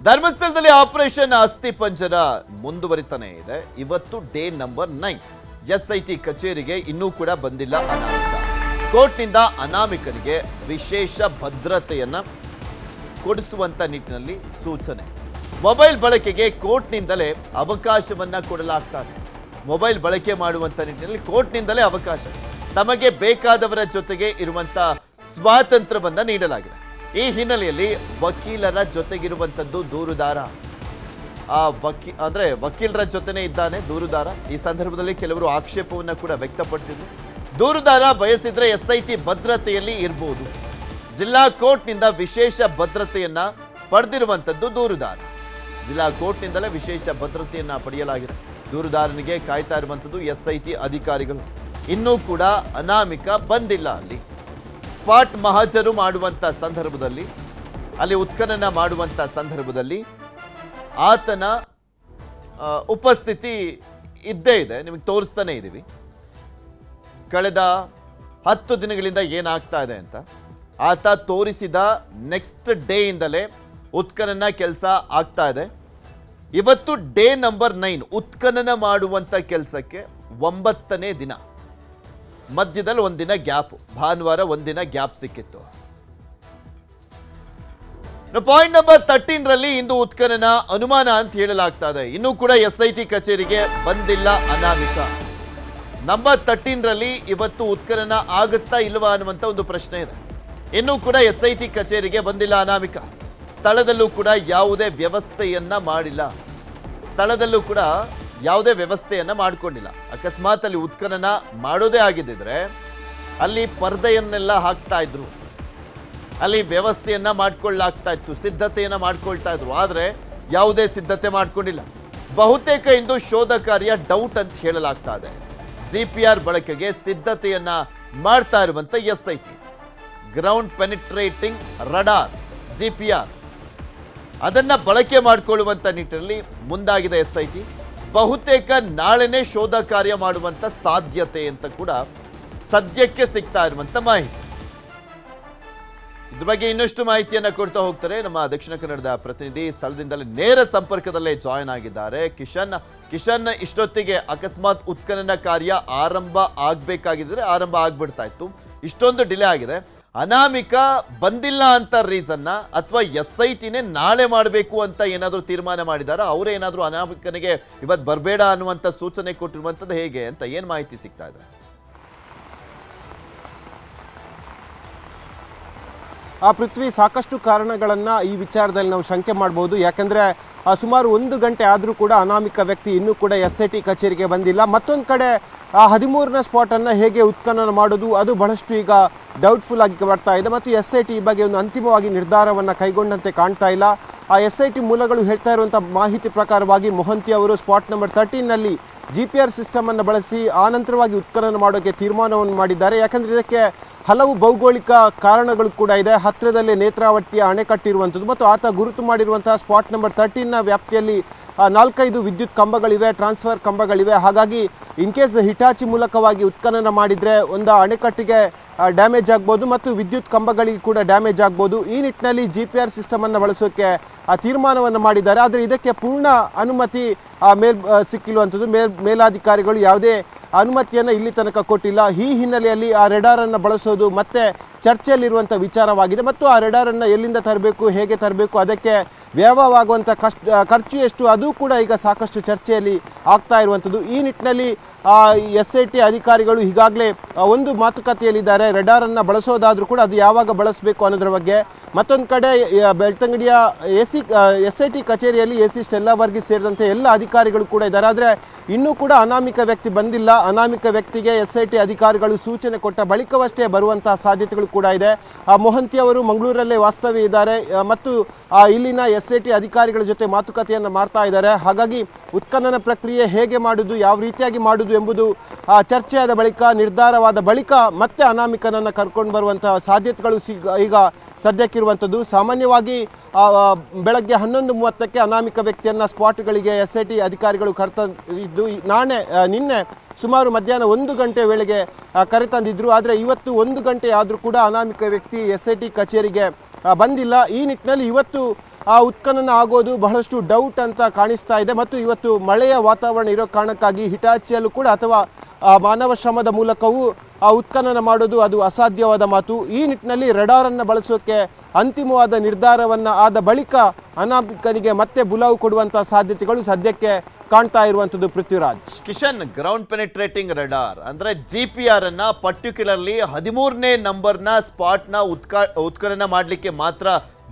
ಧರ್ಮಸ್ಥಳದಲ್ಲಿ ಆಪರೇಷನ್ ಅಸ್ಥಿ ಪಂಜರ ಮುಂದುವರಿತಾನೆ ಇದೆ. ಇವತ್ತು ಡೇ ನಂಬರ್ 9. ಎಸ್ಐಟಿ ಕಚೇರಿಗೆ ಇನ್ನೂ ಕೂಡ ಬಂದಿಲ್ಲ ಅನಾಮಿಕ. ಕೋರ್ಟ್ನಿಂದ ಅನಾಮಿಕನಿಗೆ ವಿಶೇಷ ಭದ್ರತೆಯನ್ನ ಕೊಡಿಸುವಂತ ನಿಟ್ಟಿನಲ್ಲಿ ಸೂಚನೆ. ಮೊಬೈಲ್ ಬಳಕೆಗೆ ಕೋರ್ಟ್ನಿಂದಲೇ ಅವಕಾಶವನ್ನ ಕೊಡಲಾಗ್ತದೆ. ಮೊಬೈಲ್ ಬಳಕೆ ಮಾಡುವಂತ ನಿಟ್ಟಿನಲ್ಲಿ ಕೋರ್ಟ್ನಿಂದಲೇ ಅವಕಾಶ, ತಮಗೆ ಬೇಕಾದವರ ಜೊತೆಗೆ ಇರುವಂತ ಸ್ವಾತಂತ್ರ್ಯವನ್ನ ನೀಡಲಾಗಿದೆ. ಈ ಹಿನ್ನೆಲೆಯಲ್ಲಿ ವಕೀಲರ ಜೊತೆಗಿರುವಂಥದ್ದು ದೂರುದಾರ. ವಕೀಲರ ಜೊತೆನೇ ಇದ್ದಾನೆ ದೂರುದಾರ. ಈ ಸಂದರ್ಭದಲ್ಲಿ ಕೆಲವರು ಆಕ್ಷೇಪವನ್ನು ಕೂಡ ವ್ಯಕ್ತಪಡಿಸಿದ್ರು. ದೂರುದಾರ ಬಯಸಿದ್ರೆ ಎಸ್ಐಟಿ ಭದ್ರತೆಯಲ್ಲಿ ಇರಬಹುದು. ಜಿಲ್ಲಾ ಕೋರ್ಟ್ನಿಂದ ವಿಶೇಷ ಭದ್ರತೆಯನ್ನ ಪಡೆದಿರುವಂಥದ್ದು ದೂರುದಾರ. ಜಿಲ್ಲಾ ಕೋರ್ಟ್ನಿಂದಲೇ ವಿಶೇಷ ಭದ್ರತೆಯನ್ನ ಪಡೆಯಲಾಗಿದೆ. ದೂರುದಾರನಿಗೆ ಕಾಯ್ತಾ ಇರುವಂಥದ್ದು ಎಸ್ಐಟಿ ಅಧಿಕಾರಿಗಳು. ಇನ್ನೂ ಕೂಡ ಅನಾಮಿಕ ಬಂದಿಲ್ಲ. ಅಲ್ಲಿ ಸ್ಪಾಟ್ ಮಹಾಜರು ಮಾಡುವಂಥ ಸಂದರ್ಭದಲ್ಲಿ, ಅಲ್ಲಿ ಉತ್ಖನನ ಮಾಡುವಂಥ ಸಂದರ್ಭದಲ್ಲಿ ಆತನ ಉಪಸ್ಥಿತಿ ಇದ್ದೇ ಇದೆ. ನಿಮಗೆ ತೋರಿಸ್ತಾನೆ ಇದ್ದೀವಿ ಕಳೆದ 10 ದಿನಗಳಿಂದ ಏನಾಗ್ತಾ ಇದೆ ಅಂತ. ಆತ ತೋರಿಸಿದ ನೆಕ್ಸ್ಟ್ ಡೇ ಇಂದಲೇ ಉತ್ಖನನ ಕೆಲಸ ಆಗ್ತಾ ಇದೆ. ಇವತ್ತು ಡೇ ನಂಬರ್ 9 ಉತ್ಖನನ ಮಾಡುವಂಥ ಕೆಲಸಕ್ಕೆ 9ನೇ ದಿನ. ಮಧ್ಯದಲ್ಲಿ ಒಂದಿನ ಗ್ಯಾಪ್, ಭಾನುವಾರ ಒಂದಿನ ಗ್ಯಾಪ್ ಸಿಕ್ಕಿತ್ತು. ಪಾಯಿಂಟ್ ನಂಬರ್ 13ರಲ್ಲಿ ಇಂದು ಉತ್ಖನನ ಅನುಮಾನ ಅಂತ ಹೇಳಲಾಗ್ತಾ ಇದೆ. ಇನ್ನೂ ಕೂಡ ಎಸ್ಐಟಿ ಕಚೇರಿಗೆ ಬಂದಿಲ್ಲ ಅನಾಮಿಕ. ನಂಬರ್ 13ರಲ್ಲಿ ಇವತ್ತು ಉತ್ಖನನ ಆಗುತ್ತಾ ಇಲ್ವಾ ಅನ್ನುವಂಥ ಒಂದು ಪ್ರಶ್ನೆ ಇದೆ. ಇನ್ನೂ ಕೂಡ ಎಸ್ಐಟಿ ಕಚೇರಿಗೆ ಬಂದಿಲ್ಲ ಅನಾಮಿಕ. ಸ್ಥಳದಲ್ಲೂ ಕೂಡ ಯಾವುದೇ ವ್ಯವಸ್ಥೆಯನ್ನ ಮಾಡಿಲ್ಲ. ಸ್ಥಳದಲ್ಲೂ ಕೂಡ ಯಾವುದೇ ವ್ಯವಸ್ಥೆಯನ್ನ ಮಾಡಿಕೊಂಡಿಲ್ಲ. ಅಕಸ್ಮಾತ್ ಅಲ್ಲಿ ಉತ್ಖನನ ಮಾಡೋದೇ ಆಗಿದ್ದಿದ್ರೆ ಅಲ್ಲಿ ಪರದೆಯನ್ನೆಲ್ಲ ಹಾಕ್ತಾ ಇದ್ರು, ಅಲ್ಲಿ ವ್ಯವಸ್ಥೆಯನ್ನ ಮಾಡ್ಕೊಳ್ಳಾಗ್ತಾ ಇತ್ತು, ಸಿದ್ಧತೆಯನ್ನ ಮಾಡ್ಕೊಳ್ತಾ ಇದ್ರು. ಆದರೆ ಯಾವುದೇ ಸಿದ್ಧತೆ ಮಾಡ್ಕೊಂಡಿಲ್ಲ. ಬಹುತೇಕ ಇಂದು ಶೋಧ ಕಾರ್ಯ ಡೌಟ್ ಅಂತ ಹೇಳಲಾಗ್ತಾ ಇದೆ. GPR ಬಳಕೆಗೆ ಸಿದ್ಧತೆಯನ್ನ ಮಾಡ್ತಾ ಇರುವಂತ SIT, ground penetrating radar GPR, ಅದನ್ನ ಬಳಕೆ ಮಾಡಿಕೊಳ್ಳುವಂತ ನಿಟ್ಟಿನಲ್ಲಿ ಮುಂದಾಗಿದೆ ಎಸ್ಐಟಿ. ಬಹುತೇಕ ನಾಳೆನೇ ಶೋಧ ಕಾರ್ಯ ಮಾಡುವಂತ ಸಾಧ್ಯತೆ ಅಂತ ಕೂಡ ಸದ್ಯಕ್ಕೆ ಸಿಗ್ತಾ ಇರುವಂತ ಮಾಹಿತಿ. ಇದ್ರ ಬಗ್ಗೆ ಇನ್ನಷ್ಟು ಮಾಹಿತಿಯನ್ನ ಕೊಡ್ತಾ ಹೋಗ್ತಾರೆ ನಮ್ಮ ದಕ್ಷಿಣ ಕನ್ನಡದ ಪ್ರತಿನಿಧಿ. ಸ್ಥಳದಿಂದಲೇ ನೇರ ಸಂಪರ್ಕದಲ್ಲೇ ಜಾಯಿನ್ ಆಗಿದ್ದಾರೆ ಕಿಶನ್. ಇಷ್ಟೊತ್ತಿಗೆ ಅಕಸ್ಮಾತ್ ಉತ್ಖನನ ಕಾರ್ಯ ಆರಂಭ ಆಗ್ಬೇಕಾಗಿದ್ರೆ ಆರಂಭ ಆಗ್ಬಿಡ್ತಾ ಇತ್ತು, ಇಷ್ಟೊಂದು ಡಿಲೇ ಆಗಿದೆ. ಅನಾಮಿಕ ಬಂದಿಲ್ಲ ಅಂತ ರೀಸನ್ನ, ಅಥವಾ ಎಸ್ಐಟಿನೇ ನಾಳೆ ಮಾಡಬೇಕು ಅಂತ ಏನಾದರೂ ತೀರ್ಮಾನ ಮಾಡಿದಾರ? ಅವರೇ ಏನಾದರೂ ಅನಾಮಿಕನಿಗೆ ಇವತ್ತು ಬರಬೇಡ ಅನ್ನುವಂಥ ಸೂಚನೆ ಕೊಟ್ಟಿರುವಂಥದ್ದು ಹೇಗೆ ಅಂತ ಏನು ಮಾಹಿತಿ ಸಿಗ್ತಾ ಇದೆ? ಪೃಥ್ವಿ, ಸಾಕಷ್ಟು ಕಾರಣಗಳನ್ನು ಈ ವಿಚಾರದಲ್ಲಿ ನಾವು ಶಂಕೆ ಮಾಡಬಹುದು. ಯಾಕೆಂದರೆ ಸುಮಾರು 1 ಗಂಟೆ ಆದರೂ ಕೂಡ ಅನಾಮಿಕ ವ್ಯಕ್ತಿ ಇನ್ನೂ ಕೂಡ ಎಸ್ಐಟಿ ಕಚೇರಿಗೆ ಬಂದಿಲ್ಲ. ಮತ್ತೊಂದು ಕಡೆ 13ನೇ ಸ್ಪಾಟನ್ನು ಹೇಗೆ ಉತ್ಖನನ ಮಾಡೋದು, ಅದು ಬಹಳಷ್ಟು ಈಗ ಡೌಟ್ಫುಲ್ ಆಗಿ ಬರ್ತಾ ಇದೆ. ಮತ್ತು ಎಸ್ಐಟಿ ಈ ಬಗ್ಗೆ ಒಂದು ಅಂತಿಮವಾಗಿ ನಿರ್ಧಾರವನ್ನು ಕೈಗೊಂಡಂತೆ ಕಾಣ್ತಾ ಇಲ್ಲ. ಎಸ್ಐಟಿ ಮೂಲಗಳು ಹೇಳ್ತಾ ಇರುವಂಥ ಮಾಹಿತಿ ಪ್ರಕಾರವಾಗಿ ಮೊಹಂತಿ ಅವರು ಸ್ಪಾಟ್ ನಂಬರ್ 13ನಲ್ಲಿ GPR ಸಿಸ್ಟಮನ್ನು ಬಳಸಿ ಆನಂತರವಾಗಿ ಉತ್ಖನನ ಮಾಡೋಕ್ಕೆ ತೀರ್ಮಾನವನ್ನು ಮಾಡಿದ್ದಾರೆ. ಯಾಕಂದರೆ ಇದಕ್ಕೆ ಹಲವು ಭೌಗೋಳಿಕ ಕಾರಣಗಳು ಕೂಡ ಇದೆ. ಹತ್ತಿರದಲ್ಲೇ ನೇತ್ರಾವತಿಯ ಅಣೆಕಟ್ಟಿರುವಂಥದ್ದು ಮತ್ತು ಆತ ಗುರುತು ಮಾಡಿರುವಂತಹ ಸ್ಪಾಟ್ ನಂಬರ್ 13ನ ವ್ಯಾಪ್ತಿಯಲ್ಲಿ 4-5 ವಿದ್ಯುತ್ ಕಂಬಗಳಿವೆ, ಟ್ರಾನ್ಸ್ಫರ್ ಕಂಬಗಳಿವೆ. ಹಾಗಾಗಿ ಇನ್ ಕೇಸ್ ಹಿಟಾಚಿ ಮೂಲಕವಾಗಿ ಉತ್ಖನನ ಮಾಡಿದರೆ ಒಂದು ಅಣೆಕಟ್ಟಿಗೆ ಡ್ಯಾಮೇಜ್ ಆಗ್ಬೋದು ಮತ್ತು ವಿದ್ಯುತ್ ಕಂಬಗಳಿಗೆ ಕೂಡ ಡ್ಯಾಮೇಜ್ ಆಗ್ಬೋದು. ಈ ನಿಟ್ಟಿನಲ್ಲಿ GPR ಸಿಸ್ಟಮನ್ನು ಬಳಸೋಕ್ಕೆ ತೀರ್ಮಾನವನ್ನು ಮಾಡಿದ್ದಾರೆ. ಆದರೆ ಇದಕ್ಕೆ ಪೂರ್ಣ ಅನುಮತಿ ಸಿಕ್ಕಿರುವಂಥದ್ದು. ಮೇಲಾಧಿಕಾರಿಗಳು ಯಾವುದೇ ಅನುಮತಿಯನ್ನು ಇಲ್ಲಿ ತನಕ ಕೊಟ್ಟಿಲ್ಲ. ಈ ಹಿನ್ನೆಲೆಯಲ್ಲಿ ಆ ರೆಡಾರನ್ನು ಬಳಸೋದು ಮತ್ತೆ ಚರ್ಚೆಯಲ್ಲಿರುವಂಥ ವಿಚಾರವಾಗಿದೆ. ಮತ್ತು ಆ ರೆಡಾರನ್ನು ಎಲ್ಲಿಂದ ತರಬೇಕು, ಹೇಗೆ ತರಬೇಕು, ಅದಕ್ಕೆ ವ್ಯಯವಾಗುವಂಥ ಖರ್ಚು ಎಷ್ಟು, ಅದು ಕೂಡ ಈಗ ಸಾಕಷ್ಟು ಚರ್ಚೆಯಲ್ಲಿ ಆಗ್ತಾ ಇರುವಂಥದ್ದು. ಈ ನಿಟ್ಟಿನಲ್ಲಿ SIT ಅಧಿಕಾರಿಗಳು ಈಗಾಗಲೇ ಒಂದು ಮಾತುಕತೆಯಲ್ಲಿದ್ದಾರೆ. ರೆಡಾರನ್ನು ಬಳಸೋದಾದರೂ ಕೂಡ ಅದು ಯಾವಾಗ ಬಳಸಬೇಕು ಅನ್ನೋದ್ರ ಬಗ್ಗೆ. ಮತ್ತೊಂದು ಕಡೆ ಬೆಳ್ತಂಗಡಿಯ SIT ಕಚೇರಿಯಲ್ಲಿ AC ಸ್ಟೆಲ್ಲಾ ವರ್ಗೀಸ್ ಸೇರಿದಂತೆ ಎಲ್ಲ ಅಧಿಕಾರಿಗಳು ಕೂಡ ಇದ್ದಾರೆ. ಆದರೆ ಇನ್ನೂ ಕೂಡ ಅನಾಮಿಕ ವ್ಯಕ್ತಿ ಬಂದಿಲ್ಲ. ಅನಾಮಿಕ ವ್ಯಕ್ತಿಗೆ SIT ಅಧಿಕಾರಿಗಳು ಸೂಚನೆ ಕೊಟ್ಟ ಬಳಿಕವಷ್ಟೇ ಬರುವಂತಹ ಸಾಧ್ಯತೆಗಳು ಕೂಡ ಇದೆ. ಮೊಹಂತಿ ಅವರು ಮಂಗಳೂರಲ್ಲೇ ವಾಸ್ತವ್ಯ ಇದ್ದಾರೆ ಮತ್ತು ಇಲ್ಲಿನ SIT ಅಧಿಕಾರಿಗಳ ಜೊತೆ ಮಾತುಕತೆಯನ್ನು ಮಾಡ್ತಾ ಇದ್ದಾರೆ. ಹಾಗಾಗಿ ಉತ್ಖನನ ಪ್ರಕ್ರಿಯೆ ಹೇಗೆ ಮಾಡುವುದು, ಯಾವ ರೀತಿಯಾಗಿ ಮಾಡುವುದು ಎಂಬುದು ಚರ್ಚೆಯಾದ ಬಳಿಕ, ನಿರ್ಧಾರವಾದ ಬಳಿಕ ಮತ್ತೆ ಅನಾಮಿಕನನ್ನು ಕರ್ಕೊಂಡು ಬರುವಂತಹ ಸಾಧ್ಯತೆಗಳು ಈಗ ಸದ್ಯಕ್ಕಿರುವಂಥದ್ದು. ಸಾಮಾನ್ಯವಾಗಿ ಬೆಳಗ್ಗೆ 11:30ಕ್ಕೆ ಅನಾಮಿಕ ವ್ಯಕ್ತಿಯನ್ನು ಸ್ಪಾಟ್ಗಳಿಗೆ SIT ಅಧಿಕಾರಿಗಳು ಕರೆತಂದಿದ್ದು, ನಿನ್ನೆ ಸುಮಾರು ಮಧ್ಯಾಹ್ನ 1 ಗಂಟೆ ವೇಳೆಗೆ ಕರೆತಂದಿದ್ರು. ಆದರೆ ಇವತ್ತು 1 ಗಂಟೆ ಆದರೂ ಕೂಡ ಅನಾಮಿಕ ವ್ಯಕ್ತಿ SIT ಕಚೇರಿಗೆ ಬಂದಿಲ್ಲ. ಈ ನಿಟ್ಟಿನಲ್ಲಿ ಇವತ್ತು ಉತ್ಖನನ ಆಗೋದು ಬಹಳಷ್ಟು ಡೌಟ್ ಅಂತ ಕಾಣಿಸ್ತಾ ಇದೆ. ಮತ್ತು ಇವತ್ತು ಮಳೆಯ ವಾತಾವರಣ ಇರೋ ಕಾರಣಕ್ಕಾಗಿ ಹಿಟಾಚಿಯಲ್ಲೂ ಕೂಡ ಅಥವಾ ಮಾನವ ಶ್ರಮದ ಮೂಲಕವೂ ಉತ್ಖನನ ಮಾಡೋದು ಅದು ಅಸಾಧ್ಯವಾದ ಮಾತು. ಈ ನಿಟ್ಟಿನಲ್ಲಿ ರೆಡಾರನ್ನು ಬಳಸೋಕೆ ಅಂತಿಮವಾದ ನಿರ್ಧಾರವನ್ನು ಆದ ಬಳಿಕ ಅನಾಮಿಕನಿಗೆ ಮತ್ತೆ ಬುಲಾವು ಕೊಡುವಂಥ ಸಾಧ್ಯತೆಗಳು ಸದ್ಯಕ್ಕೆ ಕಾಣ್ತಾ ಇರುವಂಥದ್ದು. Prithviraj. Kishan, ground penetrating radar ಅಂದ್ರೆ GPR ಅನ್ನ ಪರ್ಟಿಕ್ಯುಲರ್ಲಿ 13ನೇ ನಂಬರ್ನ ಸ್ಪಾಟ್ನ ಉತ್ಖನನ ಮಾಡಲಿಕ್ಕೆ ಮಾತ್ರ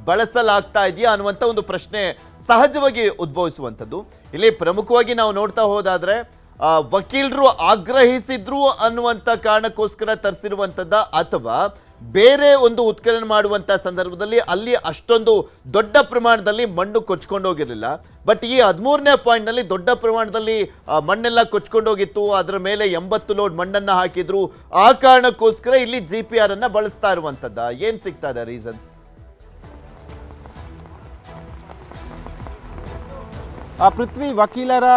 ಬಳಸಲಾಗ್ತಾ ಇದೆಯಾ ಅನ್ನುವಂಥ ಒಂದು ಪ್ರಶ್ನೆ ಸಹಜವಾಗಿ ಉದ್ಭವಿಸುವಂಥದ್ದು. ಇಲ್ಲಿ ಪ್ರಮುಖವಾಗಿ ನಾವು ನೋಡ್ತಾ ಹೋದಾದ್ರೆ ವಕೀಲರು ಆಗ್ರಹಿಸಿದ್ರು ಅನ್ನುವಂಥ ಕಾರಣಕ್ಕೋಸ್ಕರ ತರಿಸಿರುವಂಥದ್ದ, ಅಥವಾ ಬೇರೆ ಒಂದು ಉತ್ಖನನ ಮಾಡುವಂಥ ಸಂದರ್ಭದಲ್ಲಿ ಅಲ್ಲಿ ಅಷ್ಟೊಂದು ದೊಡ್ಡ ಪ್ರಮಾಣದಲ್ಲಿ ಮಣ್ಣು ಕೊಚ್ಕೊಂಡು ಹೋಗಿರಲಿಲ್ಲ. ಬಟ್ ಈ 13ನೇ ಪಾಯಿಂಟ್ನಲ್ಲಿ ದೊಡ್ಡ ಪ್ರಮಾಣದಲ್ಲಿ ಮಣ್ಣೆಲ್ಲ ಕೊಚ್ಕೊಂಡೋಗಿತ್ತು, ಅದರ ಮೇಲೆ 80 ಲೋಡ್ ಮಣ್ಣನ್ನು ಹಾಕಿದ್ರು. ಆ ಕಾರಣಕ್ಕೋಸ್ಕರ ಇಲ್ಲಿ GPR ಅನ್ನ ಬಳಸ್ತಾ ಇರುವಂಥದ್ದ. ಏನ್ ಸಿಗ್ತಾ ಇದೆ ರೀಸನ್ಸ್? ಪೃಥ್ವಿ, ವಕೀಲರ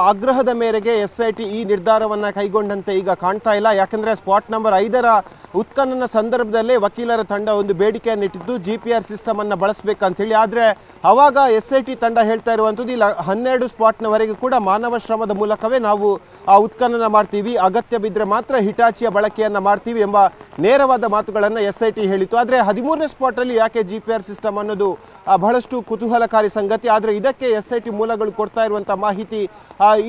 ಆಗ್ರಹದ ಮೇರೆಗೆ SIT ಈ ನಿರ್ಧಾರವನ್ನು ಕೈಗೊಂಡಂತೆ ಈಗ ಕಾಣ್ತಾ ಇಲ್ಲ. ಯಾಕಂದರೆ ಸ್ಪಾಟ್ ನಂಬರ್ 5ರ ಉತ್ಖನನ ಸಂದರ್ಭದಲ್ಲೇ ವಕೀಲರ ತಂಡ ಒಂದು ಬೇಡಿಕೆಯನ್ನು ಇಟ್ಟಿದ್ದು GPR ಸಿಸ್ಟಮನ್ನು ಬಳಸಬೇಕಂತೇಳಿ. ಆದರೆ ಆವಾಗ SIT ತಂಡ ಹೇಳ್ತಾ ಇರುವಂಥದ್ದು ಇಲ್ಲ, 12 ಸ್ಪಾಟ್ನವರೆಗೆ ಕೂಡ ಮಾನವ ಶ್ರಮದ ಮೂಲಕವೇ ನಾವು ಉತ್ಖನನ ಮಾಡ್ತೀವಿ, ಅಗತ್ಯ ಬಿದ್ದರೆ ಮಾತ್ರ ಹಿಟಾಚಿಯ ಬಳಕೆಯನ್ನು ಮಾಡ್ತೀವಿ ಎಂಬ ನೇರವಾದ ಮಾತುಗಳನ್ನು SIT ಹೇಳಿತು. ಆದರೆ 13ನೇ ಸ್ಪಾಟಲ್ಲಿ ಯಾಕೆ GPR ಸಿಸ್ಟಮ್ ಅನ್ನೋದು ಬಹಳಷ್ಟು ಕುತೂಹಲಕಾರಿ ಸಂಗತಿ. ಆದರೆ ಇದಕ್ಕೆ SIT ಮೂಲಗಳು ಕೊಡ್ತಾ ಇರುವಂಥ ಮಾಹಿತಿ,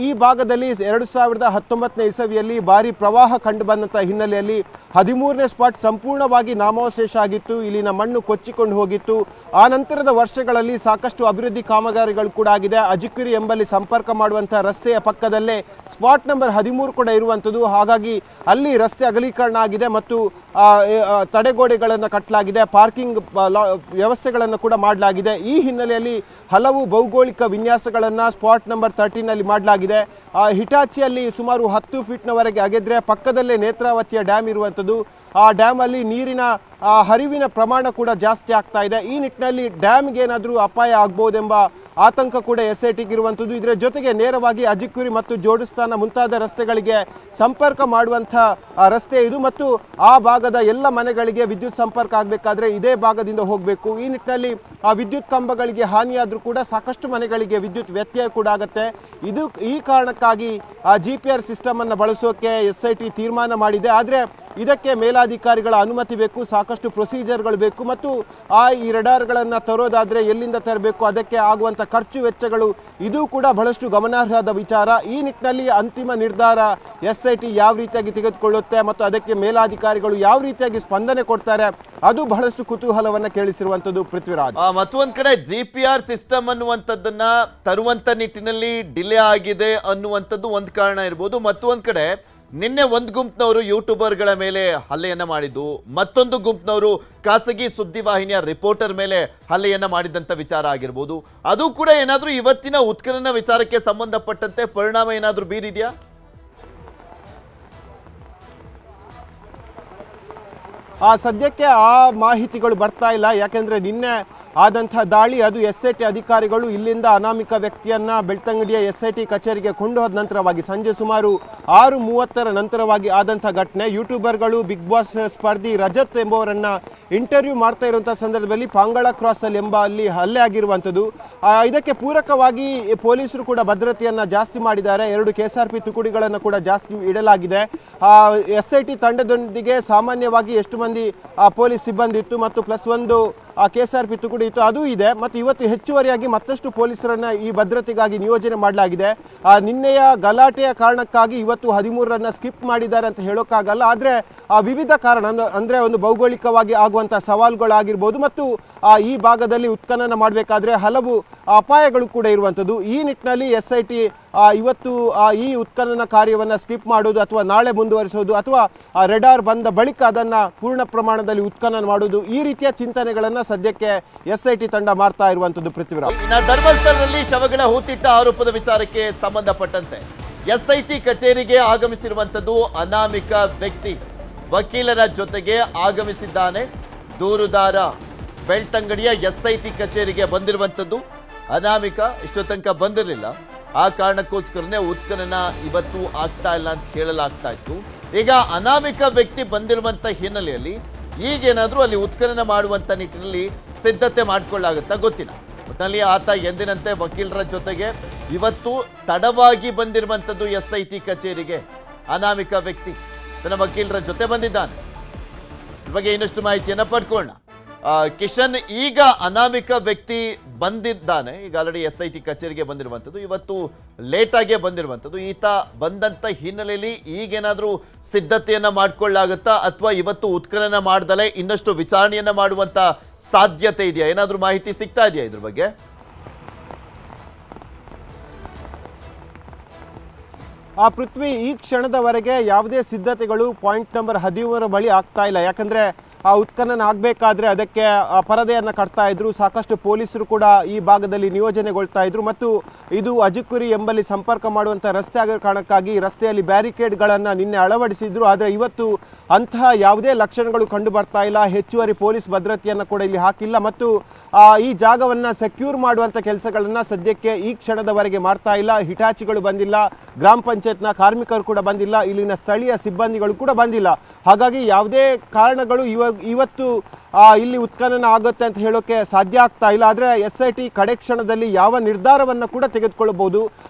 ಈ ಭಾಗದಲ್ಲಿ 2019ನೇ ಇಸವಿಯಲ್ಲಿ ಭಾರಿ ಪ್ರವಾಹ ಕಂಡು ಬಂದಂಥ ಹಿನ್ನೆಲೆಯಲ್ಲಿ 13ನೇ ಸ್ಪಾಟ್ ಸಂಪೂರ್ಣವಾಗಿ ನಾಮಾವಶೇಷ ಆಗಿತ್ತು. ಇಲ್ಲಿನ ಮಣ್ಣು ಕೊಚ್ಚಿಕೊಂಡು ಹೋಗಿತ್ತು. ಆ ನಂತರದ ವರ್ಷಗಳಲ್ಲಿ ಸಾಕಷ್ಟು ಅಭಿವೃದ್ಧಿ ಕಾಮಗಾರಿಗಳು ಕೂಡ ಆಗಿದೆ. ಅಜಿಕಿರಿ ಎಂಬಲ್ಲಿ ಸಂಪರ್ಕ ಮಾಡುವಂಥ ರಸ್ತೆಯ ಪಕ್ಕದಲ್ಲೇ ಸ್ಪಾಟ್ ನಂಬರ್ 13 ಕೂಡ ಇರುವಂಥದ್ದು. ಹಾಗಾಗಿ ಅಲ್ಲಿ ರಸ್ತೆ ಅಗಲೀಕರಣ ಆಗಿದೆ ಮತ್ತು ತಡೆಗೋಡೆಗಳನ್ನು ಕಟ್ಟಲಾಗಿದೆ, ಪಾರ್ಕಿಂಗ್ ವ್ಯವಸ್ಥೆಗಳನ್ನು ಕೂಡ ಮಾಡಲಾಗಿದೆ. ಈ ಹಿನ್ನೆಲೆಯಲ್ಲಿ ಹಲವು ಭೌಗೋಳಿಕ ವಿನ್ಯಾಸಗಳನ್ನು ಸ್ಪಾಟ್ ನಂಬರ್ 13ನಲ್ಲಿ ಮಾಡಲಾಗಿದೆ. ಹಿಟಾಚಿಯಲ್ಲಿ ಸುಮಾರು 10 ಫೀಟ್ನವರೆಗೆ ಅಗೆದ್ರೆ ಪಕ್ಕದಲ್ಲೇ ನೇತ್ರಾವತಿಯ ಡ್ಯಾಮ್ ಇರುವಂಥದ್ದು. ಆ ಡ್ಯಾಮಲ್ಲಿ ನೀರಿನ ಹರಿವಿನ ಪ್ರಮಾಣ ಕೂಡ ಜಾಸ್ತಿ ಆಗ್ತಾ ಇದೆ. ಈ ನಿಟ್ಟಿನಲ್ಲಿ ಡ್ಯಾಮ್ಗೆ ಏನಾದರೂ ಅಪಾಯ ಆಗ್ಬೋದೆಂಬ ಆತಂಕ ಕೂಡ SITಗೆ ಇರುವಂಥದ್ದು. ಇದರ ಜೊತೆಗೆ ನೇರವಾಗಿ ಅಜಿಕುರಿ ಮತ್ತು ಜೋಡಿಸ್ತಾನ ಮುಂತಾದ ರಸ್ತೆಗಳಿಗೆ ಸಂಪರ್ಕ ಮಾಡುವಂಥ ರಸ್ತೆ ಇದು ಮತ್ತು ಆ ಭಾಗದ ಎಲ್ಲ ಮನೆಗಳಿಗೆ ವಿದ್ಯುತ್ ಸಂಪರ್ಕ ಆಗಬೇಕಾದ್ರೆ ಇದೇ ಭಾಗದಿಂದ ಹೋಗಬೇಕು. ಈ ನಿಟ್ಟಿನಲ್ಲಿ ಆ ವಿದ್ಯುತ್ ಕಂಬಗಳಿಗೆ ಹಾನಿಯಾದರೂ ಕೂಡ ಸಾಕಷ್ಟು ಮನೆಗಳಿಗೆ ವಿದ್ಯುತ್ ವ್ಯತ್ಯಯ ಕೂಡ ಆಗುತ್ತೆ. ಈ ಕಾರಣಕ್ಕಾಗಿ ಆ GPR ಸಿಸ್ಟಮನ್ನು ಬಳಸೋಕೆ SIT ತೀರ್ಮಾನ ಮಾಡಿದೆ. ಆದರೆ ಇದಕ್ಕೆ ಮೇಲಾಧಿಕಾರಿಗಳ ಅನುಮತಿ ಬೇಕು, ಸಾಕಷ್ಟು ಪ್ರೊಸೀಜರ್ಗಳು ಬೇಕು ಮತ್ತು ಈ ರೆಡಾರ್ಗಳನ್ನು ತರೋದಾದರೆ ಎಲ್ಲಿಂದ ತರಬೇಕು, ಅದಕ್ಕೆ ಆಗುವಂಥ ಖರ್ಚು ವೆಚ್ಚಗಳು, ಇದು ಕೂಡ ಬಹಳಷ್ಟು ಗಮನಾರ್ಹದ ವಿಚಾರ. ಈ ನಿಟ್ಟಿನಲ್ಲಿ ಅಂತಿಮ ನಿರ್ಧಾರ SIT ಯಾವ ರೀತಿಯಾಗಿ ತೆಗೆದುಕೊಳ್ಳುತ್ತೆ ಮತ್ತು ಅದಕ್ಕೆ ಮೇಲಾಧಿಕಾರಿಗಳು ಯಾವ ರೀತಿಯಾಗಿ ಸ್ಪಂದನೆ ಕೊಡ್ತಾರೆ, ಅದು ಬಹಳಷ್ಟು ಕುತೂಹಲವನ್ನು ಕೇಳಿಸಿರುವಂಥದ್ದು. ಪೃಥ್ವಿರಾಜ್. ಮತ್ತೊಂದು ಕಡೆ GPR ಸಿಸ್ಟಮ್ ಅನ್ನುವಂಥದ್ದನ್ನ ತರುವಂಥ ನಿಟ್ಟಿನಲ್ಲಿ ಡಿಲೇ ಆಗಿದೆ ಅನ್ನುವಂಥದ್ದು ಒಂದು ಕಾರಣ ಇರ್ಬೋದು. ಮತ್ತೊಂದು ಕಡೆ ನಿನ್ನೆ ಒಂದು ಗುಂಪಿನವರು ಯೂಟ್ಯೂಬರ್ಗಳ ಮೇಲೆ ಹಲ್ಲೆಯನ್ನ ಮಾಡಿದ್ದು, ಮತ್ತೊಂದು ಗುಂಪಿನವರು ಖಾಸಗಿ ಸುದ್ದಿವಾಹಿನಿಯ ರಿಪೋರ್ಟರ್ ಮೇಲೆ ಹಲ್ಲೆಯನ್ನ ಮಾಡಿದಂಥ ವಿಚಾರ ಆಗಿರ್ಬೋದು. ಅದು ಕೂಡ ಏನಾದರೂ ಇವತ್ತಿನ ಉತ್ಖನನ ವಿಚಾರಕ್ಕೆ ಸಂಬಂಧಪಟ್ಟಂತೆ ಪರಿಣಾಮ ಏನಾದರೂ ಬೀರಿದೆಯಾ? ಸದ್ಯಕ್ಕೆ ಆ ಮಾಹಿತಿಗಳು ಬರ್ತಾ ಇಲ್ಲ. ಯಾಕೆಂದರೆ ನಿನ್ನೆ ಆದಂಥ ದಾಳಿ ಅದು SIT ಅಧಿಕಾರಿಗಳು ಇಲ್ಲಿಂದ ಅನಾಮಿಕ ವ್ಯಕ್ತಿಯನ್ನು ಬೆಳ್ತಂಗಡಿಯ SIT ಕಚೇರಿಗೆ ಕೊಂಡು ಹೋದ ನಂತರವಾಗಿ ಸಂಜೆ ಸುಮಾರು 6:30ರ ನಂತರವಾಗಿ ಆದಂಥ ಘಟನೆ. ಯೂಟ್ಯೂಬರ್ಗಳು ಬಿಗ್ ಬಾಸ್ ಸ್ಪರ್ಧಿ ರಜತ್ ಎಂಬುವರನ್ನು ಇಂಟರ್ವ್ಯೂ ಮಾಡ್ತಾ ಇರುವಂಥ ಸಂದರ್ಭದಲ್ಲಿ ಪಾಂಗಳ ಕ್ರಾಸಲ್ಲಿ ಎಂಬ ಅಲ್ಲಿ ಹಲ್ಲೆ ಆಗಿರುವಂಥದ್ದು. ಇದಕ್ಕೆ ಪೂರಕವಾಗಿ ಪೊಲೀಸರು ಕೂಡ ಭದ್ರತೆಯನ್ನು ಜಾಸ್ತಿ ಮಾಡಿದ್ದಾರೆ. 2 KSRP ತುಕಡಿಗಳನ್ನು ಕೂಡ ಜಾಸ್ತಿ ಇಡಲಾಗಿದೆ. SIT ತಂಡದೊಂದಿಗೆ ಸಾಮಾನ್ಯವಾಗಿ ಎಷ್ಟು ಮಂದಿ ಪೊಲೀಸ್ ಸಿಬ್ಬಂದಿ ಇತ್ತು ಮತ್ತು +1 KSRP ತುಕಡಿ ಇತ್ತು, ಅದು ಇದೆ. ಮತ್ತು ಇವತ್ತು ಹೆಚ್ಚುವರಿಯಾಗಿ ಮತ್ತಷ್ಟು ಪೊಲೀಸರನ್ನು ಈ ಭದ್ರತೆಗಾಗಿ ನಿಯೋಜನೆ ಮಾಡಲಾಗಿದೆ. ನಿನ್ನೆಯ ಗಲಾಟೆಯ ಕಾರಣಕ್ಕಾಗಿ ಇವತ್ತು 13ರನ್ನು ಸ್ಕಿಪ್ ಮಾಡಿದ್ದಾರೆ ಅಂತ ಹೇಳೋಕ್ಕಾಗಲ್ಲ. ಆದರೆ ವಿವಿಧ ಕಾರಣ ಅಂದರೆ ಒಂದು ಭೌಗೋಳಿಕವಾಗಿ ಆಗುವಂಥ ಸವಾಲುಗಳಾಗಿರ್ಬೋದು ಮತ್ತು ಈ ಭಾಗದಲ್ಲಿ ಉತ್ಖನನ ಮಾಡಬೇಕಾದ್ರೆ ಹಲವು ಅಪಾಯಗಳು ಕೂಡ ಇರುವಂಥದ್ದು. ಈ ನಿಟ್ಟಿನಲ್ಲಿ SIT ಇವತ್ತು ಈ ಉತ್ಖನನ ಕಾರ್ಯವನ್ನು ಸ್ಕಿಪ್ ಮಾಡೋದು ಅಥವಾ ನಾಳೆ ಮುಂದುವರಿಸೋದು ಅಥವಾ ರೆಡಾರ್ ಬಂದ ಬಳಿಕ ಅದನ್ನು ಪೂರ್ಣ ಪ್ರಮಾಣದಲ್ಲಿ ಉತ್ಖನನ ಮಾಡೋದು, ಈ ರೀತಿಯ ಚಿಂತನೆಗಳನ್ನು ಸದ್ಯಕ್ಕೆ SIT ತಂಡ ಮಾಡ್ತಾ ಇರುವಂಥದ್ದು. ಪೃಥ್ವಿರಾಜ್. ಧರ್ಮಸ್ಥಳದಲ್ಲಿ ಶವಗಳ ಹೂತಿಟ್ಟ ಆರೋಪದ ವಿಚಾರಕ್ಕೆ ಸಂಬಂಧಪಟ್ಟಂತೆ SIT ಕಚೇರಿಗೆ ಆಗಮಿಸಿರುವಂಥದ್ದು ಅನಾಮಿಕ ವ್ಯಕ್ತಿ ವಕೀಲರ ಜೊತೆಗೆ ಆಗಮಿಸಿದ್ದಾನೆ. ದೂರುದಾರ ಬೆಳ್ತಂಗಡಿಯ SIT ಕಚೇರಿಗೆ ಬಂದಿರುವಂಥದ್ದು ಅನಾಮಿಕ. ಇಷ್ಟು ತನಕ ಬಂದಿರಲಿಲ್ಲ, ಆ ಕಾರಣಕ್ಕೋಸ್ಕರನೇ ಉತ್ಖನನ ಇವತ್ತು ಆಗ್ತಾ ಇಲ್ಲ ಅಂತ ಹೇಳಲಾಗ್ತಾ ಇತ್ತು. ಈಗ ಅನಾಮಿಕ ವ್ಯಕ್ತಿ ಬಂದಿರುವಂಥ ಹಿನ್ನೆಲೆಯಲ್ಲಿ ಈಗೇನಾದರೂ ಅಲ್ಲಿ ಉತ್ಖನನ ಮಾಡುವಂಥ ನಿಟ್ಟಿನಲ್ಲಿ ಸಿದ್ಧತೆ ಮಾಡಿಕೊಳ್ಳಾಗುತ್ತಾ ಗೊತ್ತಿಲ್ಲ. ಒಟ್ಟಿನಲ್ಲಿ ಆತ ಎಂದಿನಂತೆ ವಕೀಲರ ಜೊತೆಗೆ ಇವತ್ತು ತಡವಾಗಿ ಬಂದಿರುವಂಥದ್ದು SIT ಕಚೇರಿಗೆ. ಅನಾಮಿಕ ವ್ಯಕ್ತಿ ತನ್ನ ವಕೀಲರ ಜೊತೆ ಬಂದಿದ್ದಾನೆ. ಇದ್ರ ಬಗ್ಗೆ ಇನ್ನಷ್ಟು ಮಾಹಿತಿಯನ್ನು ಪಡ್ಕೊಳ್ಳೋಣ. ಕಿಶನ್, ಈಗ ಅನಾಮಿಕ ವ್ಯಕ್ತಿ ಬಂದಿದ್ದಾನೆ, ಈಗ ಆಲ್ರೆಡಿ SIT ಕಚೇರಿಗೆ ಬಂದಿರುವಂಥದ್ದು, ಇವತ್ತು ಲೇಟಾಗೇ ಬಂದಿರುವಂಥದ್ದು. ಈತ ಬಂದಂಥ ಹಿನ್ನೆಲೆಯಲ್ಲಿ ಈಗೇನಾದರೂ ಸಿದ್ಧತೆಯನ್ನು ಮಾಡ್ಕೊಳ್ಳಾಗುತ್ತಾ ಅಥವಾ ಇವತ್ತು ಉತ್ಖನನ ಮಾಡ್ದಲೇ ಇನ್ನಷ್ಟು ವಿಚಾರಣೆಯನ್ನು ಮಾಡುವಂಥ ಸಾಧ್ಯತೆ ಇದೆಯಾ? ಏನಾದರೂ ಮಾಹಿತಿ ಸಿಗ್ತಾ ಇದೆಯಾ ಇದ್ರ ಬಗ್ಗೆ? ಪೃಥ್ವಿ, ಈ ಕ್ಷಣದವರೆಗೆ ಯಾವುದೇ ಸಿದ್ಧತೆಗಳು ಪಾಯಿಂಟ್ ನಂಬರ್ 13 ಬಳಿ ಆಗ್ತಾ ಇಲ್ಲ. ಯಾಕಂದರೆ ಆ ಉತ್ಖನನ ಆಗಬೇಕಾದ್ರೆ ಅದಕ್ಕೆ ಪರದೆಯನ್ನು ಕಟ್ತಾ ಇದ್ರು. ಸಾಕಷ್ಟು ಪೊಲೀಸರು ಕೂಡ ಈ ಭಾಗದಲ್ಲಿ ನಿಯೋಜನೆಗೊಳ್ತಾ ಇದ್ರು ಮತ್ತು ಇದು ಅಜುಕುರಿ ಎಂಬಲ್ಲಿ ಸಂಪರ್ಕ ಮಾಡುವಂಥ ರಸ್ತೆ ಆಗೋ ಕಾರಣಕ್ಕಾಗಿ ರಸ್ತೆಯಲ್ಲಿ ಬ್ಯಾರಿಕೇಡ್ಗಳನ್ನು ನಿನ್ನೆ ಅಳವಡಿಸಿದ್ರು. ಆದರೆ ಇವತ್ತು ಅಂತಹ ಯಾವುದೇ ಲಕ್ಷಣಗಳು ಕಂಡು ಬರ್ತಾ ಇಲ್ಲ. ಹೆಚ್ಚುವರಿ ಪೊಲೀಸ್ ಭದ್ರತೆಯನ್ನು ಕೂಡ ಇಲ್ಲಿ ಹಾಕಿಲ್ಲ ಮತ್ತು ಈ ಜಾಗವನ್ನು ಸೆಕ್ಯೂರ್ ಮಾಡುವಂಥ ಕೆಲಸಗಳನ್ನು ಸದ್ಯಕ್ಕೆ ಈ ಕ್ಷಣದವರೆಗೆ ಮಾಡ್ತಾ ಇಲ್ಲ. ಹಿಟಾಚಿಗಳು ಬಂದಿಲ್ಲ, ಗ್ರಾಮ ಪಂಚಾಯತ್ನ ಕಾರ್ಮಿಕರು ಕೂಡ ಬಂದಿಲ್ಲ, ಇಲ್ಲಿನ ಸ್ಥಳೀಯ ಸಿಬ್ಬಂದಿಗಳು ಕೂಡ ಬಂದಿಲ್ಲ. ಹಾಗಾಗಿ ಯಾವುದೇ ಕಾರಣಗಳು ಇವತ್ತು ಇಲ್ಲಿ ಉತ್ಖನನ ಆಗುತ್ತೆ ಅಂತ ಹೇಳೋಕೆ ಸಾಧ್ಯ ಆಗ್ತಾ ಇಲ್ಲ. ಆದರೆ SIT ಕಡೆ ಕ್ಷಣದಲ್ಲಿ ಯಾವ ನಿರ್ಧಾರವನ್ನು ಕೂಡ ತೆಗೆದುಕೊಳ್ಳಬಹುದು.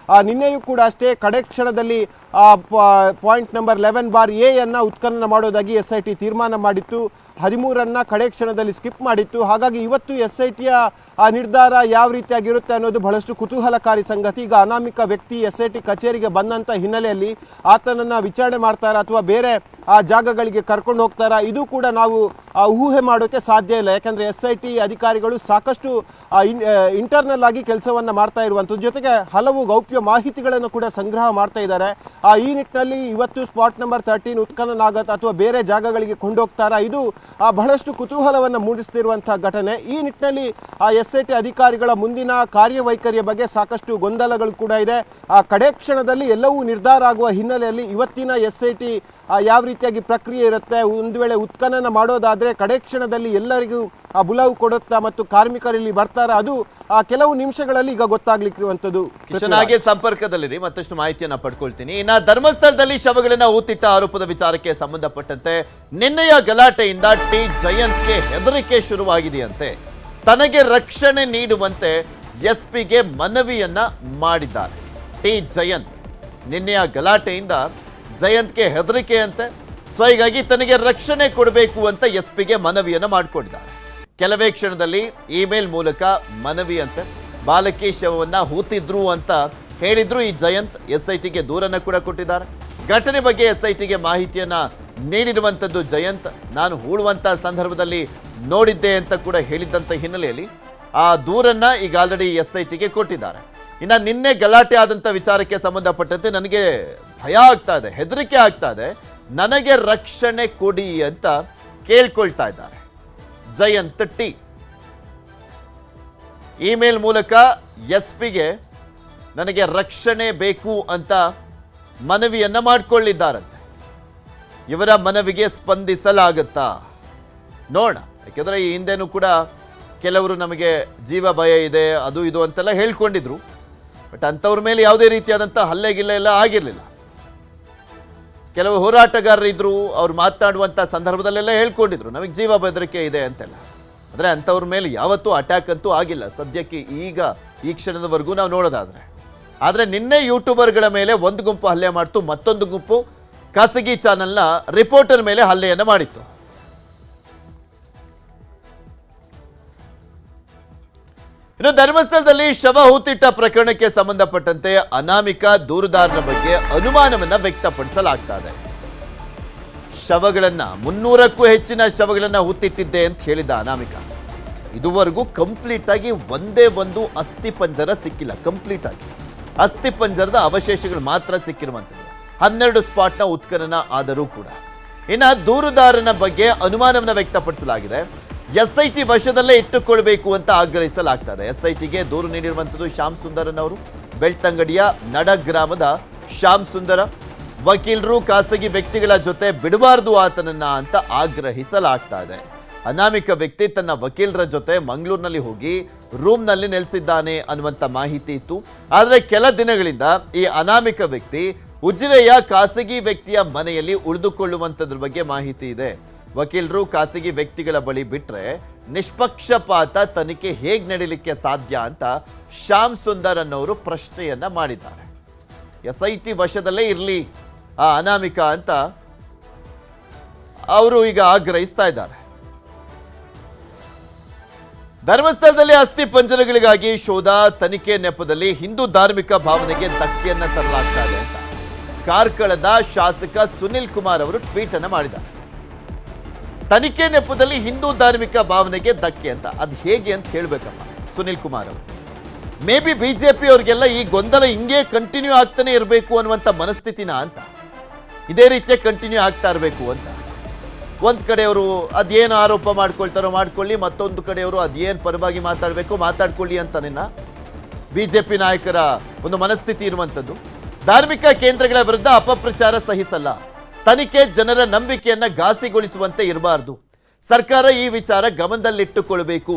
ನಿನ್ನೆಯೂ ಕೂಡ ಅಷ್ಟೇ ಕಡೆ ಕ್ಷಣದಲ್ಲಿ ಪಾಯಿಂಟ್ ನಂಬರ್ 11/A ಅನ್ನು ಉತ್ಖನನ ಮಾಡೋದಾಗಿ SIT ತೀರ್ಮಾನ ಮಾಡಿತ್ತು. 13 ಕಡೆ ಕ್ಷಣದಲ್ಲಿ ಸ್ಕಿಪ್ ಮಾಡಿತ್ತು. ಹಾಗಾಗಿ ಇವತ್ತು SITಯ ನಿರ್ಧಾರ ಯಾವ ರೀತಿಯಾಗಿರುತ್ತೆ ಅನ್ನೋದು ಬಹಳಷ್ಟು ಕುತೂಹಲಕಾರಿ ಸಂಗತಿ. ಈಗ ಅನಾಮಿಕ ವ್ಯಕ್ತಿ SIT ಕಚೇರಿಗೆ ಬಂದಂಥ ಹಿನ್ನೆಲೆಯಲ್ಲಿ ಆತನನ್ನು ವಿಚಾರಣೆ ಮಾಡ್ತಾರಾ ಅಥವಾ ಬೇರೆ ಜಾಗಗಳಿಗೆ ಕರ್ಕೊಂಡು ಹೋಗ್ತಾರಾ, ಇದು ಕೂಡ ನಾವು ಊಹೆ ಮಾಡೋಕ್ಕೆ ಸಾಧ್ಯ ಇಲ್ಲ. ಯಾಕಂದರೆ SIT ಅಧಿಕಾರಿಗಳು ಸಾಕಷ್ಟು ಇಂಟರ್ನಲ್ ಆಗಿ ಕೆಲಸವನ್ನು ಮಾಡ್ತಾ ಇರುವಂಥದ್ದು, ಜೊತೆಗೆ ಹಲವು ಗೌಪ್ಯ ಮಾಹಿತಿಗಳನ್ನು ಕೂಡ ಸಂಗ್ರಹ ಮಾಡ್ತಾ ಇದ್ದಾರೆ. ಈ ನಿಟ್ಟಿನಲ್ಲಿ ಇವತ್ತು ಸ್ಪಾಟ್ ನಂಬರ್ 13 ಉತ್ಖನನ ಆಗತ್ತಾ ಅಥವಾ ಬೇರೆ ಜಾಗಗಳಿಗೆ ಕೊಂಡೋಗ್ತಾರಾ, ಇದು ಬಹಳಷ್ಟು ಕುತೂಹಲವನ್ನು ಮೂಡಿಸ್ತಿರುವಂತಹ ಘಟನೆ. ಈ ನಿಟ್ಟಿನಲ್ಲಿ SIT ಅಧಿಕಾರಿಗಳ ಮುಂದಿನ ಕಾರ್ಯವೈಖರಿಯ ಬಗ್ಗೆ ಸಾಕಷ್ಟು ಗೊಂದಲಗಳು ಕೂಡ ಇದೆ. ಕಡೆ ಕ್ಷಣದಲ್ಲಿ ಎಲ್ಲವೂ ನಿರ್ಧಾರ ಆಗುವ ಹಿನ್ನೆಲೆಯಲ್ಲಿ ಇವತ್ತಿನ SIT ಯಾವ ರೀತಿಯಾಗಿ ಪ್ರಕ್ರಿಯೆ ಇರುತ್ತೆ, ಒಂದು ವೇಳೆ ಉತ್ಖನನ ಮಾಡೋದಾದ್ರೆ ಕಡೆ ಕ್ಷಣದಲ್ಲಿ ಎಲ್ಲರಿಗೂ ಬುಲಾವು ಕೊಡುತ್ತಾ ಮತ್ತು ಕಾರ್ಮಿಕರಲ್ಲಿ ಬರ್ತಾರ, ಅದು ಕೆಲವು ನಿಮಿಷಗಳಲ್ಲಿ ಈಗ ಗೊತ್ತಾಗ್ಲಿಕ್ಕಿರುವಂಥದ್ದು. ಕಿಶನ್, ಹಾಗೆ ಸಂಪರ್ಕದಲ್ಲಿರಿ, ಮತ್ತಷ್ಟು ಮಾಹಿತಿಯನ್ನ ಪಡ್ಕೊಳ್ತೀನಿ. ಇನ್ನು ಧರ್ಮಸ್ಥಳದಲ್ಲಿ ಶವಗಳನ್ನ ಹೂತಿಟ್ಟ ಆರೋಪದ ವಿಚಾರಕ್ಕೆ ಸಂಬಂಧಪಟ್ಟಂತೆ ನಿನ್ನೆಯ ಗಲಾಟೆಯಿಂದ ಟಿ ಜಯಂತ್ಗೆ ಹೆದರಿಕೆ ಶುರುವಾಗಿದೆಯಂತೆ. ತನಗೆ ರಕ್ಷಣೆ ನೀಡುವಂತೆ SPಗೆ ಮನವಿಯನ್ನ ಮಾಡಿದ್ದಾರೆ ಟಿ ಜಯಂತ್. ನಿನ್ನೆಯ ಗಲಾಟೆಯಿಂದ ಜಯಂತ್ಗೆ ಹೆದರಿಕೆಯಂತೆ, ಸೊ ಹೀಗಾಗಿ ತನಗೆ ರಕ್ಷಣೆ ಕೊಡಬೇಕು ಅಂತ SPಗೆ ಮನವಿಯನ್ನ ಮಾಡಿಕೊಂಡಿದ್ದಾರೆ. ಕೆಲವೇ ಕ್ಷಣದಲ್ಲಿ ಇಮೇಲ್ ಮೂಲಕ ಮನವಿಯಂತೆ ಬಾಲಕಿ ಶವವನ್ನ ಹೂತಿದ್ರು ಅಂತ ಹೇಳಿದ್ರು ಈ ಜಯಂತ್. SITಗೆ ದೂರನ್ನ ಕೂಡ ಕೊಟ್ಟಿದ್ದಾರೆ. ಘಟನೆ ಬಗ್ಗೆ SITಗೆ ಮಾಹಿತಿಯನ್ನ ನೀಡಿರುವಂಥದ್ದು ಜಯಂತ್. ನಾನು ಹೂಳುವಂಥ ಸಂದರ್ಭದಲ್ಲಿ ನೋಡಿದ್ದೆ ಅಂತ ಕೂಡ ಹೇಳಿದ್ದಂಥ ಹಿನ್ನೆಲೆಯಲ್ಲಿ ಆ ದೂರನ್ನ ಈಗ ಆಲ್ರೆಡಿ SITಗೆ ಕೊಟ್ಟಿದ್ದಾರೆ. ಇನ್ನು ನಿನ್ನೆ ಗಲಾಟೆ ಆದಂಥ ವಿಚಾರಕ್ಕೆ ಸಂಬಂಧಪಟ್ಟಂತೆ ನನಗೆ ಭಯ ಆಗ್ತಾ ಇದೆ, ಹೆದರಿಕೆ ಆಗ್ತಾ ಇದೆ, ನನಗೆ ರಕ್ಷಣೆ ಕೊಡಿ ಅಂತ ಕೇಳ್ಕೊಳ್ತಾ ಇದ್ದಾರೆ ಜಯಂತ್ ಟಿ. ಇಮೇಲ್ ಮೂಲಕ SPಗೆ ನನಗೆ ರಕ್ಷಣೆ ಬೇಕು ಅಂತ ಮನವಿಯನ್ನ ಮಾಡಿಕೊಳ್ಳಿದ್ದಾರಂತೆ. ಇವರ ಮನವಿಗೆ ಸ್ಪಂದಿಸಲಾಗುತ್ತಾ ನೋಡೋಣ. ಯಾಕೆಂದರೆ ಈ ಹಿಂದೆನೂ ಕೂಡ ಕೆಲವರು ನಮಗೆ ಜೀವ ಭಯ ಇದೆ ಅದು ಇದು ಅಂತೆಲ್ಲ ಹೇಳ್ಕೊಂಡಿದ್ರು. ಬಟ್ ಅಂಥವ್ರ ಮೇಲೆ ಯಾವುದೇ ರೀತಿಯಾದಂಥ ಹಲ್ಲೆಗಿಲ್ಲ ಎಲ್ಲ ಆಗಿರಲಿಲ್ಲ. ಕೆಲವು ಹೋರಾಟಗಾರರು ಇದ್ರು, ಅವ್ರು ಮಾತನಾಡುವಂಥ ಸಂದರ್ಭದಲ್ಲೆಲ್ಲ ಹೇಳ್ಕೊಂಡಿದ್ರು ನಮಗೆ ಜೀವ ಬೆದರಿಕೆ ಇದೆ ಅಂತೆಲ್ಲ. ಅಂದರೆ ಅಂಥವ್ರ ಮೇಲೆ ಯಾವತ್ತೂ ಅಟ್ಯಾಕ್ ಅಂತೂ ಆಗಿಲ್ಲ ಸದ್ಯಕ್ಕೆ, ಈಗ ಈ ಕ್ಷಣದವರೆಗೂ ನಾವು ನೋಡೋದಾದರೆ. ಆದರೆ ನಿನ್ನೆ ಯೂಟ್ಯೂಬರ್ಗಳ ಮೇಲೆ ಒಂದು ಗುಂಪು ಹಲ್ಲೆ ಮಾಡ್ತು, ಮತ್ತೊಂದು ಗುಂಪು ಖಾಸಗಿ ಚಾನೆಲ್ನ ರಿಪೋರ್ಟರ್ ಮೇಲೆ ಹಲ್ಲೆಯನ್ನು ಮಾಡಿತ್ತು. ಇನ್ನು ಧರ್ಮಸ್ಥಳದಲ್ಲಿ ಶವ ಹೂತಿಟ್ಟ ಪ್ರಕರಣಕ್ಕೆ ಸಂಬಂಧಪಟ್ಟಂತೆ ಅನಾಮಿಕ ದೂರುದಾರನ ಬಗ್ಗೆ ಅನುಮಾನವನ್ನ ವ್ಯಕ್ತಪಡಿಸಲಾಗ್ತಾ ಇದೆ. ಶವಗಳನ್ನ 300ಕ್ಕೂ ಹೆಚ್ಚಿನ ಶವಗಳನ್ನ ಹೂತಿಟ್ಟಿದ್ದೆ ಅಂತ ಹೇಳಿದ ಅನಾಮಿಕ. ಇದುವರೆಗೂ ಕಂಪ್ಲೀಟ್ ಆಗಿ ಒಂದೇ ಒಂದು ಅಸ್ಥಿ ಪಂಜರ ಸಿಕ್ಕಿಲ್ಲ. ಕಂಪ್ಲೀಟ್ ಆಗಿ ಅಸ್ಥಿ ಪಂಜರದ ಅವಶೇಷಗಳು ಮಾತ್ರ ಸಿಕ್ಕಿರುವಂಥದ್ದು. 12 ಸ್ಪಾಟ್ನ ಉತ್ಖನನ ಆದರೂ ಕೂಡ. ಇನ್ನು ದೂರುದಾರನ ಬಗ್ಗೆ ಅನುಮಾನವನ್ನು ವ್ಯಕ್ತಪಡಿಸಲಾಗಿದೆ. SIT ವಶದಲ್ಲೇ ಇಟ್ಟುಕೊಳ್ಬೇಕು ಅಂತ ಆಗ್ರಹಿಸಲಾಗ್ತದೆ. SITಗೆ ದೂರು ನೀಡಿರುವಂಥದ್ದು ಶ್ಯಾಮ್ ಸುಂದರನ್ ಅವರು. ಬೆಳ್ತಂಗಡಿಯ ನಡ ಗ್ರಾಮದ ಶ್ಯಾಮ್ ಸುಂದರ ವಕೀಲರು ಖಾಸಗಿ ವ್ಯಕ್ತಿಗಳ ಜೊತೆ ಬಿಡಬಾರ್ದು ಆತನನ್ನ ಅಂತ ಆಗ್ರಹಿಸಲಾಗ್ತಾ ಇದೆ. ಅನಾಮಿಕ ವ್ಯಕ್ತಿ ತನ್ನ ವಕೀಲರ ಜೊತೆ ಮಂಗಳೂರಿನಲ್ಲಿ ಹೋಗಿ ರೂಮ್ನಲ್ಲಿ ನೆಲೆಸಿದ್ದಾನೆ ಅನ್ನುವಂಥ ಮಾಹಿತಿ ಇತ್ತು. ಆದರೆ ಕೆಲ ದಿನಗಳಿಂದ ಈ ಅನಾಮಿಕ ವ್ಯಕ್ತಿ ಉಜಿರೆಯ ಖಾಸಗಿ ವ್ಯಕ್ತಿಯ ಮನೆಯಲ್ಲಿ ಉಳಿದುಕೊಳ್ಳುವಂಥದ್ರ ಬಗ್ಗೆ ಮಾಹಿತಿ ಇದೆ. ವಕೀಲರು ಖಾಸಗಿ ವ್ಯಕ್ತಿಗಳ ಬಳಿ ಬಿಟ್ಟರೆ ನಿಷ್ಪಕ್ಷಪಾತ ತನಿಖೆ ಹೇಗೆ ನಡೀಲಿಕ್ಕೆ ಸಾಧ್ಯ ಅಂತ ಶ್ಯಾಮ್ ಸುಂದರ್ ಅನ್ನೋರು ಪ್ರಶ್ನೆಯನ್ನ ಮಾಡಿದ್ದಾರೆ. SIT ವಶದಲ್ಲೇ ಇರಲಿ ಆ ಅನಾಮಿಕಾ ಅಂತ ಅವರು ಈಗ ಆಗ್ರಹಿಸ್ತಾ ಇದ್ದಾರೆ. ಧರ್ಮಸ್ಥಳದಲ್ಲಿ ಅಸ್ಥಿ ಪಂಜರಗಳಿಗಾಗಿ ಶೋಧ, ತನಿಖೆ ನೆಪದಲ್ಲಿ ಹಿಂದೂ ಧಾರ್ಮಿಕ ಭಾವನೆಗೆ ಧಕ್ಕೆಯನ್ನ ತರಲಾಗ್ತಾ ಇದೆ ಅಂತ ಕಾರ್ಕಳದ ಶಾಸಕ ಸುನಿಲ್ ಕುಮಾರ್ ಅವರು ಟ್ವೀಟ್ ಅನ್ನ ಮಾಡಿದ್ದಾರೆ. ತನಿಖೆ ನೆಪದಲ್ಲಿ ಹಿಂದೂ ಧಾರ್ಮಿಕ ಭಾವನೆಗೆ ಧಕ್ಕೆ ಅಂತ ಅದು ಹೇಗೆ ಅಂತ ಹೇಳ್ಬೇಕಪ್ಪ ಸುನಿಲ್ ಕುಮಾರ್ ಅವರು. ಮೇ ಬಿ ಬಿಜೆಪಿ ಅವ್ರಿಗೆಲ್ಲ ಈ ಗೊಂದಲ ಹಿಂಗೆ ಕಂಟಿನ್ಯೂ ಆಗ್ತಾನೆ ಇರಬೇಕು ಅನ್ನುವಂಥ ಮನಸ್ಥಿತಿನ ಅಂತ, ಇದೇ ರೀತಿಯ ಕಂಟಿನ್ಯೂ ಆಗ್ತಾ ಇರಬೇಕು ಅಂತ. ಒಂದು ಕಡೆಯವರು ಅದೇನು ಆರೋಪ ಮಾಡ್ಕೊಳ್ತಾರೋ ಮಾಡ್ಕೊಳ್ಳಿ, ಮತ್ತೊಂದು ಕಡೆಯವರು ಅದೇನು ಪರವಾಗಿ ಮಾತಾಡ್ಕೊಳ್ಳಿ ಅಂತ ಬಿಜೆಪಿ ನಾಯಕರ ಒಂದು ಮನಸ್ಥಿತಿ ಇರುವಂಥದ್ದು. ಧಾರ್ಮಿಕ ಕೇಂದ್ರಗಳ ವಿರುದ್ಧ ಅಪಪ್ರಚಾರ ಸಹಿಸಲ್ಲ, ತನಿಖೆ ಜನರ ನಂಬಿಕೆಯನ್ನ ಘಾಸಿಗೊಳಿಸುವಂತೆ ಇರಬಾರ್ದು, ಸರ್ಕಾರ ಈ ವಿಚಾರ ಗಮನದಲ್ಲಿಟ್ಟುಕೊಳ್ಬೇಕು,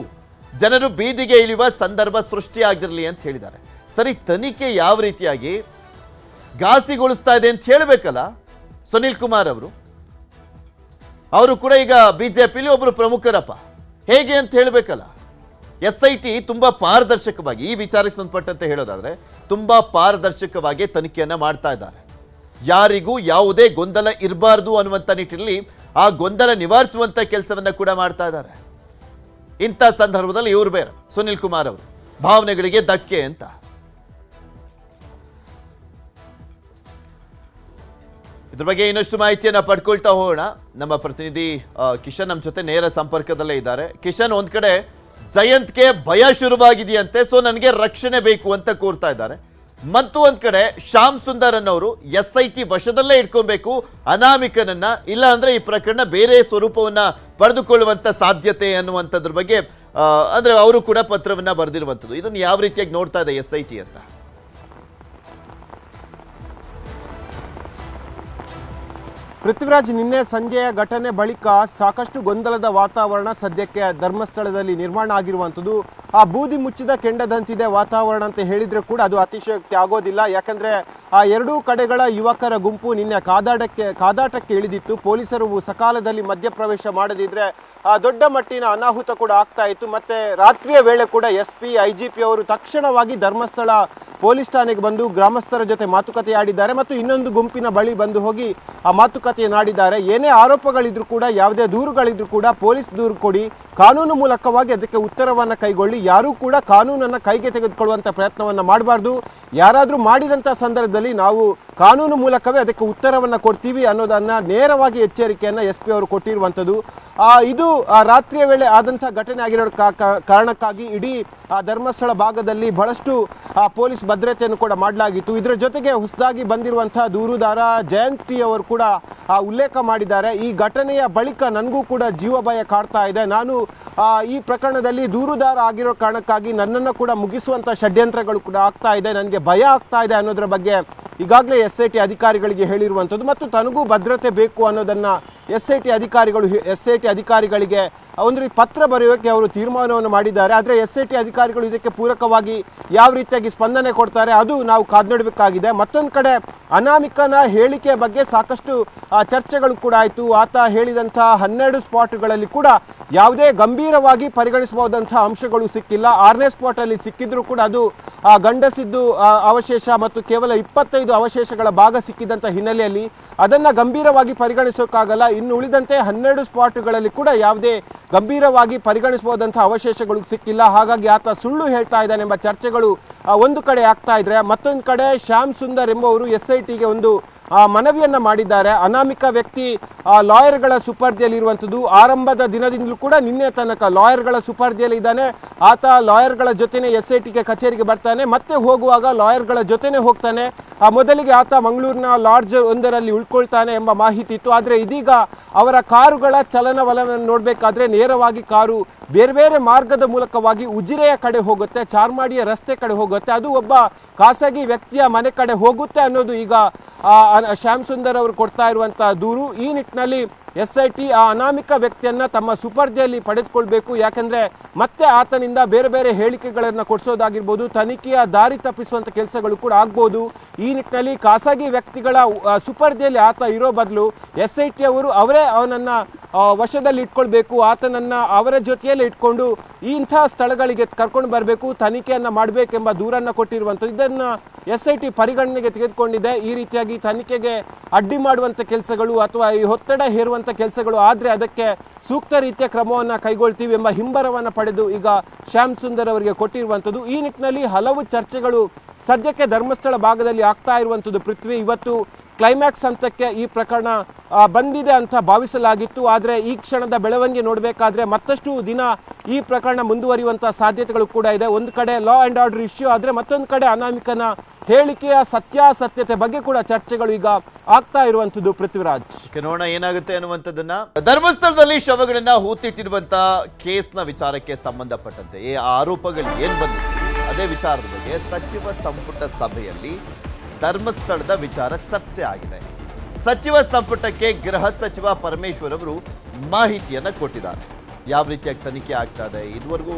ಜನರು ಬೀದಿಗೆ ಇಳಿಯುವ ಸಂದರ್ಭ ಸೃಷ್ಟಿಯಾಗಿರಲಿ ಅಂತ ಹೇಳಿದ್ದಾರೆ. ಸರಿ, ತನಿಖೆ ಯಾವ ರೀತಿಯಾಗಿ ಘಾಸಿಗೊಳಿಸ್ತಾ ಇದೆ ಅಂತ ಹೇಳಬೇಕಲ್ಲ ಸುನಿಲ್ ಕುಮಾರ್ ಅವರು ಕೂಡ ಈಗ ಬಿಜೆಪಿಲಿ ಒಬ್ಬರು ಪ್ರಮುಖರಪ್ಪ, ಹೇಗೆ ಅಂತ ಹೇಳಬೇಕಲ್ಲ. SIT ತುಂಬಾ ಪಾರದರ್ಶಕವಾಗಿ ಈ ವಿಚಾರಕ್ಕೆ ಸಂಬಂಧಪಟ್ಟಂತೆ ಹೇಳೋದಾದ್ರೆ ತುಂಬಾ ಪಾರದರ್ಶಕವಾಗಿ ತನಿಖೆಯನ್ನ ಮಾಡ್ತಾ ಇದ್ದಾರೆ. ಯಾರಿಗೂ ಯಾವುದೇ ಗೊಂದಲ ಇರಬಾರ್ದು ಅನ್ನುವಂಥ ನಿಟ್ಟಿನಲ್ಲಿ ಆ ಗೊಂದಲ ನಿವಾರಿಸುವಂತ ಕೆಲಸವನ್ನ ಕೂಡ ಮಾಡ್ತಾ ಇದ್ದಾರೆ. ಇಂಥ ಸಂದರ್ಭದಲ್ಲಿ ಇವರು ಬೇರೆ ಸುನಿಲ್ ಕುಮಾರ್ ಅವರು ಭಾವನೆಗಳಿಗೆ ಧಕ್ಕೆ ಅಂತ. ಇದ್ರ ಬಗ್ಗೆ ಇನ್ನಷ್ಟು ಮಾಹಿತಿಯನ್ನ ಪಡ್ಕೊಳ್ತಾ ಹೋಗೋಣ. ನಮ್ಮ ಪ್ರತಿನಿಧಿ ಕಿಶನ್ ನಮ್ಮ ಜೊತೆ ನೇರ ಸಂಪರ್ಕದಲ್ಲೇ ಇದ್ದಾರೆ. ಕಿಶನ್, ಒಂದ್ ಕಡೆ ಜಯಂತ್ಗೆ ಭಯ ಶುರುವಾಗಿದೆಯಂತೆ, ಸೊ ನನಗೆ ರಕ್ಷಣೆ ಬೇಕು ಅಂತ ಕೋರ್ತಾ ಇದ್ದಾರೆ. ಮತ್ತು ಒಂದ್ ಕಡೆ ಶ್ಯಾಮ್ ಸುಂದರ್ ಅನ್ನೋರು SIT ವಶದಲ್ಲೇ ಇಟ್ಕೊಬೇಕು ಅನಾಮಿಕನನ್ನ, ಇಲ್ಲ ಅಂದ್ರೆ ಈ ಪ್ರಕರಣ ಬೇರೆ ಸ್ವರೂಪವನ್ನ ಪಡೆದುಕೊಳ್ಳುವಂತ ಸಾಧ್ಯತೆ ಅನ್ನುವಂಥದ್ರ ಬಗ್ಗೆ ಅಂದ್ರೆ ಅವರು ಕೂಡ ಪತ್ರವನ್ನ ಬರೆದಿರುವಂಥದ್ದು. ಇದನ್ನು ಯಾವ ರೀತಿಯಾಗಿ ನೋಡ್ತಾ ಇದೆ SIT ಅಂತ? ಪೃಥ್ವಿರಾಜ್, ನಿನ್ನೆ ಸಂಜೆಯ ಘಟನೆ ಬಳಿಕ ಸಾಕಷ್ಟು ಗೊಂದಲದ ವಾತಾವರಣ ಸದ್ಯಕ್ಕೆ ಧರ್ಮಸ್ಥಳದಲ್ಲಿ ನಿರ್ಮಾಣ ಆಗಿರುವಂಥದ್ದು. ಆ ಬೂದಿ ಮುಚ್ಚಿದ ಕೆಂಡದಂತಿದೆ ವಾತಾವರಣ ಅಂತ ಹೇಳಿದ್ರೆ ಕೂಡ ಅದು ಅತಿಶಯೋಕ್ತಿ ಆಗೋದಿಲ್ಲ. ಯಾಕಂದ್ರೆ ಆ ಎರಡೂ ಕಡೆಗಳ ಯುವಕರ ಗುಂಪು ನಿನ್ನೆ ಕಾದಾಟಕ್ಕೆ ಇಳಿದಿತ್ತು. ಪೊಲೀಸರು ಸಕಾಲದಲ್ಲಿ ಮಧ್ಯಪ್ರವೇಶ ಮಾಡದಿದ್ರೆ ದೊಡ್ಡ ಮಟ್ಟಿನ ಅನಾಹುತ ಕೂಡ ಆಗ್ತಾ ಇತ್ತು. ಮತ್ತೆ ರಾತ್ರಿಯ ವೇಳೆ ಕೂಡ SP IGP ಅವರು ತಕ್ಷಣವಾಗಿ ಧರ್ಮಸ್ಥಳ ಪೊಲೀಸ್ ಠಾಣೆಗೆ ಬಂದು ಗ್ರಾಮಸ್ಥರ ಜೊತೆ ಮಾತುಕತೆ ಆಡಿದ್ದಾರೆ ಮತ್ತು ಇನ್ನೊಂದು ಗುಂಪಿನ ಬಳಿ ಬಂದು ಹೋಗಿ ಆ ಮಾತುಕತೆಯನ್ನಾಡಿದ್ದಾರೆ. ಏನೇ ಆರೋಪಗಳಿದ್ರು ಕೂಡ, ಯಾವುದೇ ದೂರುಗಳಿದ್ರು ಕೂಡ ಪೊಲೀಸ್ ದೂರು ಕೊಡಿ, ಕಾನೂನು ಮೂಲಕವಾಗಿ ಅದಕ್ಕೆ ಉತ್ತರವನ್ನು ಕೈಗೊಳ್ಳಿ, ಯಾರೂ ಕೂಡ ಕಾನೂನನ್ನು ಕೈಗೆ ತೆಗೆದುಕೊಳ್ಳುವಂಥ ಪ್ರಯತ್ನವನ್ನು ಮಾಡಬಾರ್ದು, ಯಾರಾದರೂ ಮಾಡಿದಂಥ ಸಂದರ್ಭದಲ್ಲಿ ನಾವು ಕಾನೂನು ಮೂಲಕವೇ ಅದಕ್ಕೆ ಉತ್ತರವನ್ನು ಕೊಡ್ತೀವಿ ಅನ್ನೋದನ್ನು ನೇರವಾಗಿ ಎಚ್ಚರಿಕೆಯನ್ನು SP ಅವರು ಕೊಟ್ಟಿರುವಂಥದ್ದು. ಇದು ರಾತ್ರಿಯ ವೇಳೆ ಆದಂಥ ಘಟನೆ ಆಗಿರೋ ಕಾರಣಕ್ಕಾಗಿ ಇಡೀ ಧರ್ಮಸ್ಥಳ ಭಾಗದಲ್ಲಿ ಬಹಳಷ್ಟು ಪೊಲೀಸ್ ಭದ್ರತೆಯನ್ನು ಕೂಡ ಮಾಡಲಾಗಿತ್ತು. ಇದರ ಜೊತೆಗೆ ಹೊಸದಾಗಿ ಬಂದಿರುವಂತಹ ದೂರುದಾರ ಜಯಂತಿ ಅವರು ಕೂಡ ಉಲ್ಲೇಖ ಮಾಡಿದ್ದಾರೆ. ಈ ಘಟನೆಯ ಬಳಿಕ ನನಗೂ ಕೂಡ ಜೀವ ಭಯ ಕಾಡ್ತಾ ಇದೆ, ನಾನು ಈ ಪ್ರಕರಣದಲ್ಲಿ ದೂರುದಾರ ಆಗಿರೋ ಕಾರಣಕ್ಕಾಗಿ ನನ್ನನ್ನು ಕೂಡ ಮುಗಿಸುವಂಥ ಷಡ್ಯಂತ್ರಗಳು ಕೂಡ ಆಗ್ತಾ ಇದೆ, ನನಗೆ ಭಯ ಆಗ್ತಾ ಇದೆ ಅನ್ನೋದ್ರ ಬಗ್ಗೆ ಈಗಾಗಲೇ SIT ಅಧಿಕಾರಿಗಳಿಗೆ ಹೇಳಿರುವಂಥದ್ದು. ಮತ್ತು ತನಗೂ ಭದ್ರತೆ ಬೇಕು ಅನ್ನೋದನ್ನು SIT ಅಧಿಕಾರಿಗಳಿಗೆ ಒಂದು ರೀತಿ ಪತ್ರ ಬರೆಯೋಕ್ಕೆ ಅವರು ತೀರ್ಮಾನವನ್ನು ಮಾಡಿದ್ದಾರೆ. ಆದರೆ SIT ಅಧಿಕಾರಿಗಳು ಇದಕ್ಕೆ ಪೂರಕವಾಗಿ ಯಾವ ರೀತಿಯಾಗಿ ಸ್ಪಂದನೆ ಕೊಡ್ತಾರೆ ಅದು ನಾವು ಕಾದು ನೋಡಬೇಕಾಗಿದೆ. ಮತ್ತೊಂದು ಕಡೆ ಅನಾಮಿಕನ ಹೇಳಿಕೆಯ ಬಗ್ಗೆ ಸಾಕಷ್ಟು ಚರ್ಚೆಗಳು ಕೂಡ ಆಯಿತು. ಆತ ಹೇಳಿದಂಥ 12 ಸ್ಪಾಟ್ಗಳಲ್ಲಿ ಕೂಡ ಯಾವುದೇ ಗಂಭೀರವಾಗಿ ಪರಿಗಣಿಸಬಹುದಂಥ ಅಂಶಗಳು ಸಿಕ್ಕಿಲ್ಲ. 6ನೇ ಸ್ಪಾಟಲ್ಲಿ ಸಿಕ್ಕಿದ್ರು ಕೂಡ ಅದು ಗಂಡಸಿದ್ದು ಅವಶೇಷ ಮತ್ತು ಕೇವಲ 25 ಅವಶೇಷಗಳ ಭಾಗ ಸಿಕ್ಕಿದಂಥ ಹಿನ್ನೆಲೆಯಲ್ಲಿ ಅದನ್ನು ಗಂಭೀರವಾಗಿ ಪರಿಗಣಿಸೋಕ್ಕಾಗಲ್ಲ. ಇನ್ನು ಉಳಿದಂತೆ 12 ಸ್ಪಾಟ್ಗಳಲ್ಲಿ ಕೂಡ ಯಾವುದೇ ಗಂಭೀರವಾಗಿ ಪರಿಗಣಿಸಬಹುದಂಥ ಅವಶೇಷಗಳು ಸಿಕ್ಕಿಲ್ಲ. ಹಾಗಾಗಿ ಆತ ಸುಳ್ಳು ಹೇಳ್ತಾ ಇದ್ದಾನೆ ಎಂಬ ಚರ್ಚೆಗಳು ಒಂದು ಕಡೆ ಆಗ್ತಾ ಇದ್ರೆ, ಮತ್ತೊಂದು ಕಡೆ ಶ್ಯಾಮ್ ಸುಂದರ್ ಎಂಬುವರು SITಗೆ ಒಂದು ಮನವಿಯನ್ನ ಮಾಡಿದ್ದಾರೆ. ಅನಾಮಿಕ ವ್ಯಕ್ತಿ ಲಾಯರ್ಗಳ ಸುಪರ್ದಿಯಲ್ಲಿ ಇರುವಂಥದ್ದು. ಆರಂಭದ ದಿನದಿಂದಲೂ ಕೂಡ ನಿನ್ನೆ ತನಕ ಲಾಯರ್ಗಳ ಸುಪರ್ದಿಯಲ್ಲಿ ಇದ್ದಾನೆ. ಆತ ಲಾಯರ್ಗಳ ಜೊತೆನೆ SITಗೆ ಕಚೇರಿಗೆ ಬರ್ತಾನೆ, ಮತ್ತೆ ಹೋಗುವಾಗ ಲಾಯರ್ಗಳ ಜೊತೆನೆ ಹೋಗ್ತಾನೆ. ಮೊದಲಿಗೆ ಆತ ಮಂಗಳೂರಿನ ಲಾಡ್ಜ್ ಒಂದರಲ್ಲಿ ಉಳ್ಕೊಳ್ತಾನೆ ಎಂಬ ಮಾಹಿತಿ ಇತ್ತು. ಆದರೆ ಇದೀಗ ಅವರ ಕಾರುಗಳ ಚಲನವಲನವನ್ನು ನೋಡಬೇಕಾದ್ರೆ ನೇರವಾಗಿ ಕಾರು ಬೇರೆ ಬೇರೆ ಮಾರ್ಗದ ಮೂಲಕವಾಗಿ ಉಜಿರೆಯ ಕಡೆ ಹೋಗುತ್ತೆ, ಚಾರ್ಮಾಡಿಯ ರಸ್ತೆ ಕಡೆ ಹೋಗುತ್ತೆ, ಅದು ಒಬ್ಬ ಖಾಸಗಿ ವ್ಯಕ್ತಿಯ ಮನೆ ಕಡೆ ಹೋಗುತ್ತೆ ಅನ್ನೋದು ಈಗ ಶ್ಯಾಮ್ ಸುಂದರ್ ಅವರು ಕೊಡ್ತಾ ಇರುವಂತಹ ದೂರು. ಈ ನಿಟ್ಟಿನಲ್ಲಿ SIT ಆ ಅನಾಮಿಕ ವ್ಯಕ್ತಿಯನ್ನ ತಮ್ಮ ಸುಪರ್ದಿಯಲ್ಲಿ ಪಡೆದುಕೊಳ್ಬೇಕು. ಯಾಕಂದ್ರೆ ಮತ್ತೆ ಆತನಿಂದ ಬೇರೆ ಬೇರೆ ಹೇಳಿಕೆಗಳನ್ನು ಕೊಡಿಸೋದಾಗಿರ್ಬೋದು, ತನಿಖೆಯ ದಾರಿ ತಪ್ಪಿಸುವಂತ ಕೆಲಸಗಳು ಕೂಡ ಆಗ್ಬೋದು. ಈ ನಿಟ್ಟಿನಲ್ಲಿ ಖಾಸಗಿ ವ್ಯಕ್ತಿಗಳ ಸುಪರ್ದಿಯಲ್ಲಿ ಆತ ಇರೋ ಬದಲು SIT ಅವರು ಅವರೇ ಅವನನ್ನ ವಶದಲ್ಲಿ ಇಟ್ಕೊಳ್ಬೇಕು, ಆತನನ್ನು ಅವರ ಜೊತೆಯಲ್ಲೇ ಇಟ್ಕೊಂಡು ಇಂಥ ಸ್ಥಳಗಳಿಗೆ ಕರ್ಕೊಂಡು ಬರಬೇಕು, ತನಿಖೆಯನ್ನು ಮಾಡಬೇಕೆಂಬ ದೂರನ್ನು ಕೊಟ್ಟಿರುವಂಥದ್ದು. ಇದನ್ನು SIT ಪರಿಗಣನೆಗೆ ತೆಗೆದುಕೊಂಡಿದೆ. ಈ ರೀತಿಯಾಗಿ ತನಿಖೆಗೆ ಅಡ್ಡಿ ಮಾಡುವಂಥ ಕೆಲಸಗಳು ಅಥವಾ ಈ ಒತ್ತಡ ಹೇರುವಂಥ ಕೆಲಸಗಳು ಆದರೆ ಅದಕ್ಕೆ ಸೂಕ್ತ ರೀತಿಯ ಕ್ರಮವನ್ನು ಕೈಗೊಳ್ತೀವಿ ಎಂಬ ಹಿಂಬರವನ್ನು ಪಡೆದು ಈಗ ಶ್ಯಾಮ್ ಸುಂದರ್ ಅವರಿಗೆ ಕೊಟ್ಟಿರುವಂಥದ್ದು. ಈ ನಿಟ್ಟಿನಲ್ಲಿ ಹಲವು ಚರ್ಚೆಗಳು ಸದ್ಯಕ್ಕೆ ಧರ್ಮಸ್ಥಳ ಭಾಗದಲ್ಲಿ ಆಗ್ತಾ ಇರುವಂಥದ್ದು. ಪೃಥ್ವಿ, ಇವತ್ತು ಕ್ಲೈಮ್ಯಾಕ್ಸ್ ಹಂತಕ್ಕೆ ಈ ಪ್ರಕರಣ ಬಂದಿದೆ ಅಂತ ಭಾವಿಸಲಾಗಿತ್ತು. ಆದರೆ ಈ ಕ್ಷಣದ ಬೆಳವಣಿಗೆ ನೋಡಬೇಕಾದ್ರೆ ಮತ್ತಷ್ಟು ದಿನ ಈ ಪ್ರಕರಣ ಮುಂದುವರಿಯುವಂಥ ಸಾಧ್ಯತೆಗಳು ಕೂಡ ಇದೆ. ಒಂದು ಕಡೆ ಲಾ ಆ್ಯಂಡ್ ಆರ್ಡರ್ ಇಶ್ಯೂ ಆದರೆ ಮತ್ತೊಂದು ಕಡೆ ಅನಾಮಿಕನ ಹೇಳಿಕೆಯ ಸತ್ಯಾಸತ್ಯತೆ ಬಗ್ಗೆ ಕೂಡ ಚರ್ಚೆಗಳು ಈಗ ಆಗ್ತಾ ಇರುವಂಥದ್ದು. ಪೃಥ್ವಿರಾಜ್, ನೋಡೋಣ ಏನಾಗುತ್ತೆ ಅನ್ನುವಂಥದ್ದನ್ನ. ಧರ್ಮಸ್ಥಳದಲ್ಲಿ ಶವಗಳನ್ನ ಹೂತಿಟ್ಟಿರುವಂತ ಕೇಸ್ನ ವಿಚಾರಕ್ಕೆ ಸಂಬಂಧಪಟ್ಟಂತೆ ಈ ಆರೋಪಗಳು ಏನ್ ಬಂದಿದೆ ಅದೇ ವಿಚಾರದ ಬಗ್ಗೆ ಸಚಿವ ಸಂಪುಟ ಸಭೆಯಲ್ಲಿ ಧರ್ಮಸ್ಥಳದ ವಿಚಾರ ಚರ್ಚೆ ಆಗಿದೆ. ಸಚಿವ ಸಂಪುಟಕ್ಕೆ ಗೃಹ ಸಚಿವ ಪರಮೇಶ್ವರ್ ಅವರು ಮಾಹಿತಿಯನ್ನ ಕೊಟ್ಟಿದ್ದಾರೆ. ಯಾವ ರೀತಿಯಾಗಿ ತನಿಖೆ ಆಗ್ತಾ ಇದೆ, ಇದುವರೆಗೂ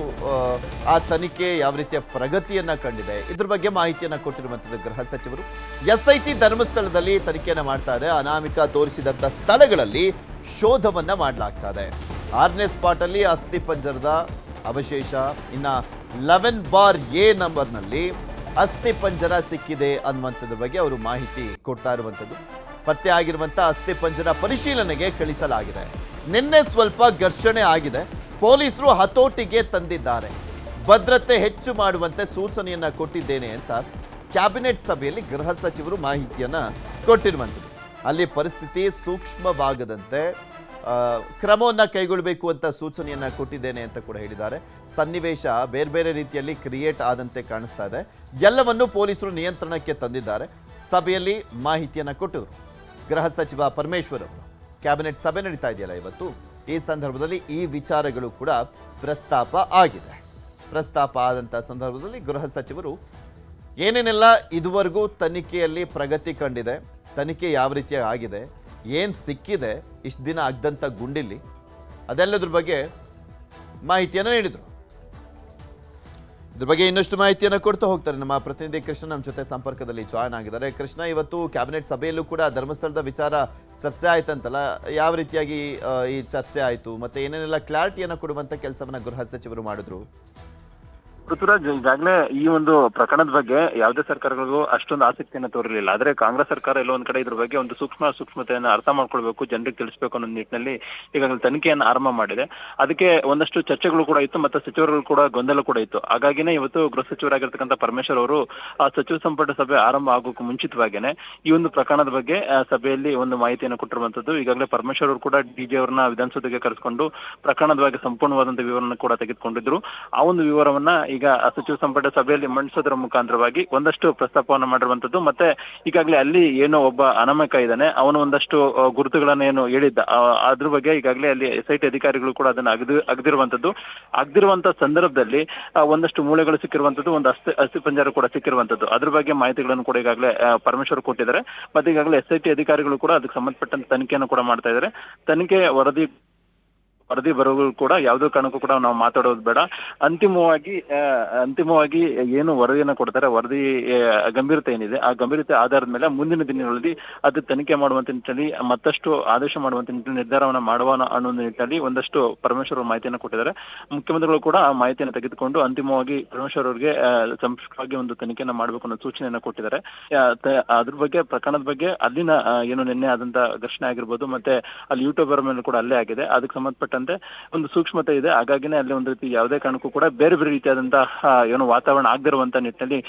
ಆ ತನಿಖೆ ಯಾವ ರೀತಿಯ ಪ್ರಗತಿಯನ್ನ ಕಂಡಿದೆ, ಇದ್ರ ಬಗ್ಗೆ ಮಾಹಿತಿಯನ್ನ ಕೊಟ್ಟಿರುವಂಥದ್ದು ಗೃಹ ಸಚಿವರು. SIT ಧರ್ಮಸ್ಥಳದಲ್ಲಿ ತನಿಖೆಯನ್ನ ಮಾಡ್ತಾ ಇದೆ. ಅನಾಮಿಕ ತೋರಿಸಿದಂಥ ಸ್ಥಳಗಳಲ್ಲಿ ಶೋಧವನ್ನ ಮಾಡಲಾಗ್ತಾ ಇದೆ. 6ನೇ ಸ್ಪಾಟ್ ಅಲ್ಲಿ ಅಸ್ಥಿ ಪಂಜರದ ಅವಶೇಷ, ಇನ್ನ 11A ನಂಬರ್ನಲ್ಲಿ ಅಸ್ಥಿ ಪಂಜರ ಸಿಕ್ಕಿದೆ ಅನ್ನುವಂಥದ್ರ ಬಗ್ಗೆ ಅವರು ಮಾಹಿತಿ ಕೊಡ್ತಾ ಇರುವಂಥದ್ದು. ಪತ್ತೆ ಆಗಿರುವಂಥ ಅಸ್ಥಿ ಪಂಜರ ಪರಿಶೀಲನೆಗೆ ಕಳಿಸಲಾಗಿದೆ. ನಿನ್ನೆ ಸ್ವಲ್ಪ ಘರ್ಷಣೆ ಆಗಿದೆ, ಪೊಲೀಸರು ಹತೋಟಿಗೆ ತಂದಿದ್ದಾರೆ, ಭದ್ರತೆ ಹೆಚ್ಚು ಮಾಡುವಂತೆ ಸೂಚನೆಯನ್ನ ಕೊಟ್ಟಿದ್ದೇನೆ ಅಂತ ಕ್ಯಾಬಿನೆಟ್ ಸಭೆಯಲ್ಲಿ ಗೃಹ ಸಚಿವರು ಮಾಹಿತಿಯನ್ನ ಕೊಟ್ಟಿರುವಂಥದ್ದು. ಅಲ್ಲಿ ಪರಿಸ್ಥಿತಿ ಸೂಕ್ಷ್ಮವಾಗದಂತೆ ಕ್ರಮವನ್ನು ಕೈಗೊಳ್ಳಬೇಕು ಅಂತ ಸೂಚನೆಯನ್ನ ಕೊಟ್ಟಿದ್ದೇನೆ ಅಂತ ಕೂಡ ಹೇಳಿದ್ದಾರೆ. ಸನ್ನಿವೇಶ ಬೇರೆ ಬೇರೆ ರೀತಿಯಲ್ಲಿ ಕ್ರಿಯೇಟ್ ಆದಂತೆ ಕಾಣಿಸ್ತಾ ಇದೆ. ಎಲ್ಲವನ್ನು ಪೊಲೀಸರು ನಿಯಂತ್ರಣಕ್ಕೆ ತಂದಿದ್ದಾರೆ. ಸಭೆಯಲ್ಲಿ ಮಾಹಿತಿಯನ್ನ ಕೊಟ್ಟಿದ್ರು ಗೃಹ ಸಚಿವ ಪರಮೇಶ್ವರ್ ಅವರು. ಕ್ಯಾಬಿನೆಟ್ ಸಭೆ ನಡೀತಾ ಇದೆಯಲ್ಲ ಇವತ್ತು, ಈ ಸಂದರ್ಭದಲ್ಲಿ ಈ ವಿಚಾರಗಳು ಕೂಡ ಪ್ರಸ್ತಾಪ ಆಗಿದೆ. ಪ್ರಸ್ತಾಪ ಆದಂಥ ಸಂದರ್ಭದಲ್ಲಿ ಗೃಹ ಸಚಿವರು ಏನೇನೆಲ್ಲ ಇದುವರೆಗೂ ತನಿಖೆಯಲ್ಲಿ ಪ್ರಗತಿ ಕಂಡಿದೆ, ತನಿಖೆ ಯಾವ ರೀತಿಯಾಗಿ ಆಗಿದೆ, ಏನು ಸಿಕ್ಕಿದೆ ಇಷ್ಟು ದಿನ ಆಗದಂಥ ಗುಂಡಿಲಿ, ಅದೆಲ್ಲದ್ರ ಬಗ್ಗೆ ಮಾಹಿತಿಯನ್ನು ನೀಡಿದರು. ಇದ್ರ ಬಗ್ಗೆ ಇನ್ನಷ್ಟು ಮಾಹಿತಿಯನ್ನು ಕೊಡ್ತಾ ಹೋಗ್ತಾರೆ ನಮ್ಮ ಪ್ರತಿನಿಧಿ ಕೃಷ್ಣ ನಮ್ಮ ಜೊತೆ ಸಂಪರ್ಕದಲ್ಲಿ ಜಾಯ್ನ್ ಆಗಿದ್ದಾರೆ. ಕೃಷ್ಣ, ಇವತ್ತು ಕ್ಯಾಬಿನೆಟ್ ಸಭೆಯಲ್ಲೂ ಕೂಡ ಧರ್ಮಸ್ಥಳದ ವಿಚಾರ ಚರ್ಚೆ ಆಯ್ತಂತಲ್ಲ, ಯಾವ ರೀತಿಯಾಗಿ ಈ ಚರ್ಚೆ ಆಯಿತು ಮತ್ತೆ ಏನೇನೆಲ್ಲ ಕ್ಲಾರಿಟಿಯನ್ನು ಕೊಡುವಂಥ ಕೆಲಸವನ್ನ ಗೃಹ ಸಚಿವರು ಮಾಡಿದ್ರು? ಪೃಥ್ವಿರಾಜ್, ಈಗಾಗಲೇ ಈ ಒಂದು ಪ್ರಕರಣದ ಬಗ್ಗೆ ಯಾವುದೇ ಸರ್ಕಾರಗಳಿಗೂ ಅಷ್ಟೊಂದು ಆಸಕ್ತಿಯನ್ನು ತೋರಿರಲಿಲ್ಲ. ಆದ್ರೆ ಕಾಂಗ್ರೆಸ್ ಸರ್ಕಾರ ಎಲ್ಲೋ ಒಂದ್ ಕಡೆ ಇದ್ರ ಬಗ್ಗೆ ಒಂದು ಸೂಕ್ಷ್ಮತೆಯನ್ನು ಅರ್ಥ ಮಾಡ್ಕೊಳ್ಬೇಕು, ಜನರಿಗೆ ತಿಳಿಸಬೇಕು ಅನ್ನೋ ನಿಟ್ಟಿನಲ್ಲಿ ಈಗಾಗಲೇ ತನಿಖೆಯನ್ನು ಆರಂಭ ಮಾಡಿದೆ. ಅದಕ್ಕೆ ಒಂದಷ್ಟು ಚರ್ಚೆಗಳು ಕೂಡ ಇತ್ತು, ಮತ್ತೆ ಸಚಿವರುಗಳು ಕೂಡ ಗೊಂದಲ ಕೂಡ ಇತ್ತು. ಹಾಗಾಗಿನೇ ಇವತ್ತು ಗೃಹ ಸಚಿವರಾಗಿರ್ತಕ್ಕಂಥ ಪರಮೇಶ್ವರ್ ಅವರು ಆ ಸಚಿವ ಸಂಪುಟ ಸಭೆ ಆರಂಭ ಆಗೋಕ್ಕೂ ಮುಂಚಿತವಾಗಿನೇ ಈ ಒಂದು ಪ್ರಕರಣದ ಬಗ್ಗೆ ಸಭೆಯಲ್ಲಿ ಒಂದು ಮಾಹಿತಿಯನ್ನು ಕೊಟ್ಟಿರುವಂತದ್ದು. ಈಗಾಗಲೇ ಪರಮೇಶ್ವರ್ ಅವರು ಕೂಡ DG ಅವರನ್ನ ವಿಧಾನಸೌಧಕ್ಕೆ ಕರೆಸಿಕೊಂಡು ಪ್ರಕರಣದ ಬಗ್ಗೆ ಸಂಪೂರ್ಣವಾದಂತಹ ವಿವರವನ್ನು ಕೂಡ ತೆಗೆದುಕೊಂಡಿದ್ರು. ಆ ಒಂದು ವಿವರವನ್ನ ಈಗ ಸಚಿವ ಸಂಪುಟ ಸಭೆಯಲ್ಲಿ ಮಂಡಿಸೋದ್ರ ಮುಖಾಂತರವಾಗಿ ಒಂದಷ್ಟು ಪ್ರಸ್ತಾಪವನ್ನು ಮಾಡಿರುವಂತದ್ದು. ಮತ್ತೆ ಈಗಾಗಲೇ ಅಲ್ಲಿ ಏನೋ ಒಬ್ಬ ಅನಾಮಿಕ ಇದ್ದಾನೆ, ಅವನು ಒಂದಷ್ಟು ಗುರುತುಗಳನ್ನ ಏನು ಹೇಳಿದ್ದ, ಅದ್ರ ಬಗ್ಗೆ ಈಗಾಗಲೇ ಅಲ್ಲಿ SIT ಅಧಿಕಾರಿಗಳು ಕೂಡ ಅದನ್ನ ಅಗ್ದಿರುವಂತ ಸಂದರ್ಭದಲ್ಲಿ ಒಂದಷ್ಟು ಮೂಳೆಗಳು ಸಿಕ್ಕಿರುವಂತದ್ದು, ಒಂದು ಅಸ್ಥಿ ಪಂಜರ ಕೂಡ ಸಿಕ್ಕಿರುವಂತದ್ದು. ಅದ್ರ ಬಗ್ಗೆ ಮಾಹಿತಿಗಳನ್ನು ಕೂಡ ಈಗಾಗಲೇ ಪರಮೇಶ್ವರ್ ಕೊಟ್ಟಿದ್ದಾರೆ. ಮತ್ತೆ ಈಗಾಗಲೇ SIT ಅಧಿಕಾರಿಗಳು ಕೂಡ ಅದಕ್ಕೆ ಸಂಬಂಧಪಟ್ಟಂತ ತನಿಖೆಯನ್ನು ಕೂಡ ಮಾಡ್ತಾ ಇದ್ದಾರೆ. ತನಿಖೆ ವರದಿ ಬರೋದು ಕೂಡ ಯಾವುದೇ ಕಾರಣಕ್ಕೂ ಕೂಡ ನಾವು ಮಾತಾಡೋದು ಬೇಡ. ಅಂತಿಮವಾಗಿ ಏನು ವರದಿಯನ್ನು ಕೊಡ್ತಾರೆ, ವರದಿ ಗಂಭೀರತೆ ಏನಿದೆ ಆ ಗಂಭೀರತೆ ಆಧಾರದ ಮೇಲೆ ಮುಂದಿನ ದಿನಗಳಲ್ಲಿ ಅದು ತನಿಖೆ ಮಾಡುವಂತ ನಿಟ್ಟಿನಲ್ಲಿ ಮತ್ತಷ್ಟು ಆದೇಶ ಮಾಡುವಂತ ನಿಟ್ಟಿನಲ್ಲಿ ನಿರ್ಧಾರವನ್ನು ಮಾಡುವ ಅನ್ನೋ ನಿಟ್ಟಿನಲ್ಲಿ ಒಂದಷ್ಟು ಪರಮೇಶ್ವರ್ ಮಾಹಿತಿಯನ್ನು ಕೊಟ್ಟಿದ್ದಾರೆ. ಮುಖ್ಯಮಂತ್ರಿಗಳು ಕೂಡ ಆ ಮಾಹಿತಿಯನ್ನು ತೆಗೆದುಕೊಂಡು ಅಂತಿಮವಾಗಿ ಪರಮೇಶ್ವರ್ ಅವರಿಗೆ ಸಂಪೂರ್ಣವಾಗಿ ಒಂದು ತನಿಖೆಯನ್ನು ಮಾಡಬೇಕು ಅನ್ನೋ ಸೂಚನೆಯನ್ನು ಕೊಟ್ಟಿದ್ದಾರೆ. ಅದ್ರ ಬಗ್ಗೆ ಪ್ರಕರಣದ ಬಗ್ಗೆ ಅಲ್ಲಿನ ಏನು ನಿನ್ನೆ ಆದಂತ ಘರ್ಷಣೆ ಆಗಿರ್ಬೋದು, ಮತ್ತೆ ಅಲ್ಲಿ ಯೂಟ್ಯೂಬರ್ ಮೇಲೆ ಕೂಡ ಅಲ್ಲೇ ಆಗಿದೆ, ಅದಕ್ಕೆ ಸಂಬಂಧಪಟ್ಟ ಒಂದು ಸೂಕ್ಷ್ಮತೆ ಇದೆ. ಹಾಗಾಗಿನೇ ಅಲ್ಲಿ ಒಂದು ರೀತಿ ಯಾವುದೇ ಕಾರಣಕ್ಕೂ ಕೂಡ ಬೇರೆ ಬೇರೆ ರೀತಿಯಾದಂತಹ ಏನು ವಾತಾವರಣ ಆಗದಿರುವಂತ ನಿಟ್ಟಿನಲ್ಲಿ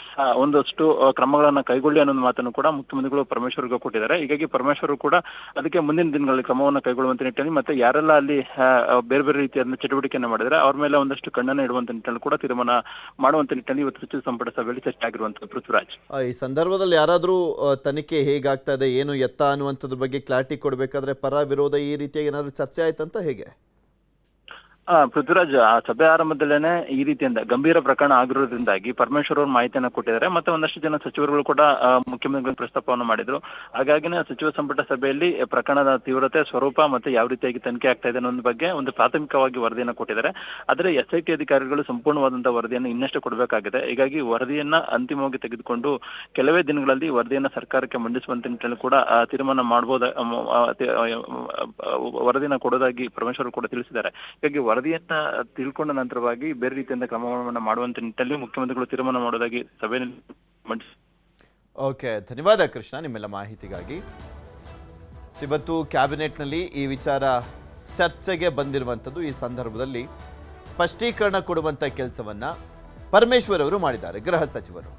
ಒಂದಷ್ಟು ಕ್ರಮಗಳನ್ನ ಕೈಗೊಳ್ಳಿ ಅನ್ನೋ ಮಾತನ್ನು ಕೂಡ ಮುಖ್ಯಮಂತ್ರಿಗಳು ಪರಮೇಶ್ವರ್ಗೆ ಕೊಟ್ಟಿದ್ದಾರೆ. ಹೀಗಾಗಿ ಪರಮೇಶ್ವರ್ ಕೂಡ ಅದಕ್ಕೆ ಮುಂದಿನ ದಿನಗಳಲ್ಲಿ ಕ್ರಮವನ್ನು ಕೈಗೊಳ್ಳುವಂತ ನಿಟ್ಟಿನಲ್ಲಿ ಮತ್ತೆ ಯಾರೆಲ್ಲ ಅಲ್ಲಿ ಬೇರೆ ಬೇರೆ ರೀತಿಯಾದ ಚಟುವಟಿಕೆಯನ್ನು ಮಾಡಿದರೆ ಅವ್ರ ಮೇಲೆ ಒಂದಷ್ಟು ಕಣ್ಣನ್ನು ಇಡುವಂತ ನಿಟ್ಟಿನಲ್ಲಿ ಕೂಡ ತೀರ್ಮಾನ ಮಾಡುವಂತ ನಿಟ್ಟಿನಲ್ಲಿ ಇವತ್ತು ಸಚಿವ ಸಂಪುಟ ಸಭೆಯಲ್ಲಿ ಚರ್ಚೆ ಆಗಿರುವಂತಹ ಪೃಥ್ವಿರಾಜ್. ಈ ಸಂದರ್ಭದಲ್ಲಿ ಯಾರಾದರೂ ತನಿಖೆ ಹೇಗಾಗ್ತಾ ಇದೆ, ಏನು ಎತ್ತ ಅನ್ನುವಂಥದ್ರ ಬಗ್ಗೆ ಕ್ಲಾರಿಟಿ ಕೊಡಬೇಕಾದ್ರೆ ಪರ ವಿರೋಧ ಈ ರೀತಿಯಾಗಿ ಏನಾದರೂ ಚರ್ಚೆ ಆಯ್ತಂತ ಹೇಗೆ? ಪೃಥ್ವಿರಾಜ್, ಆ ಸಭೆ ಆರಂಭದಲ್ಲೇನೆ ಈ ರೀತಿಯಿಂದ ಗಂಭೀರ ಪ್ರಕರಣ ಆಗಿರೋದ್ರಿಂದಾಗಿ ಪರಮೇಶ್ವರ್ ಅವರು ಮಾಹಿತಿಯನ್ನು ಕೊಟ್ಟಿದ್ದಾರೆ. ಮತ್ತೆ ಒಂದಷ್ಟು ಜನ ಸಚಿವರುಗಳು ಕೂಡ ಮುಖ್ಯಮಂತ್ರಿಗಳ ಪ್ರಸ್ತಾಪವನ್ನು ಮಾಡಿದ್ರು. ಹಾಗಾಗಿನೇ ಸಚಿವ ಸಂಪುಟ ಸಭೆಯಲ್ಲಿ ಪ್ರಕರಣದ ತೀವ್ರತೆ, ಸ್ವರೂಪ ಮತ್ತೆ ಯಾವ ರೀತಿಯಾಗಿ ತನಿಖೆ ಆಗ್ತಾ ಇದೆ ಅನ್ನೋ ಬಗ್ಗೆ ಒಂದು ಪ್ರಾಥಮಿಕವಾಗಿ ವರದಿಯನ್ನು ಕೊಟ್ಟಿದ್ದಾರೆ. ಆದರೆ SIT ಅಧಿಕಾರಿಗಳು ಸಂಪೂರ್ಣವಾದಂತಹ ವರದಿಯನ್ನು ಇನ್ನಷ್ಟು ಕೊಡಬೇಕಾಗಿದೆ. ಹೀಗಾಗಿ ವರದಿಯನ್ನ ಅಂತಿಮವಾಗಿ ತೆಗೆದುಕೊಂಡು ಕೆಲವೇ ದಿನಗಳಲ್ಲಿ ವರದಿಯನ್ನ ಸರ್ಕಾರಕ್ಕೆ ಮಂಡಿಸುವಂತ ನಿಟ್ಟಿನಲ್ಲಿ ಕೂಡ ತೀರ್ಮಾನ ಮಾಡಬಹುದು, ವರದಿನ ಕೊಡೋದಾಗಿ ಪರಮೇಶ್ವರ್ ಕೂಡ ತಿಳಿಸಿದ್ದಾರೆ. ಹೀಗಾಗಿ ವರದಿಯನ್ನ ತಿಳ್ಕೊಂಡ ನಂತರವಾಗಿ ಬೇರೆ ರೀತಿಯಿಂದ ಕ್ರಮವನ್ನು ಮಾಡುವಂತ ನಿಟ್ಟಿನಲ್ಲಿ ಮುಖ್ಯಮಂತ್ರಿಗಳು ತೀರ್ಮಾನ ಮಾಡೋದಾಗಿ ಸಭೆಯಲ್ಲಿ ಓಕೆ, ಧನ್ಯವಾದ ಕೃಷ್ಣ ನಿಮ್ಮೆಲ್ಲ ಮಾಹಿತಿಗಾಗಿ. ಇವತ್ತು ಕ್ಯಾಬಿನೆಟ್ನಲ್ಲಿ ಈ ವಿಚಾರ ಚರ್ಚೆಗೆ ಬಂದಿರುವಂಥದ್ದು. ಈ ಸಂದರ್ಭದಲ್ಲಿ ಸ್ಪಷ್ಟೀಕರಣ ಕೊಡುವಂಥ ಕೆಲಸವನ್ನ ಪರಮೇಶ್ವರ್ ಅವರು ಮಾಡಿದ್ದಾರೆ, ಗೃಹ ಸಚಿವರು.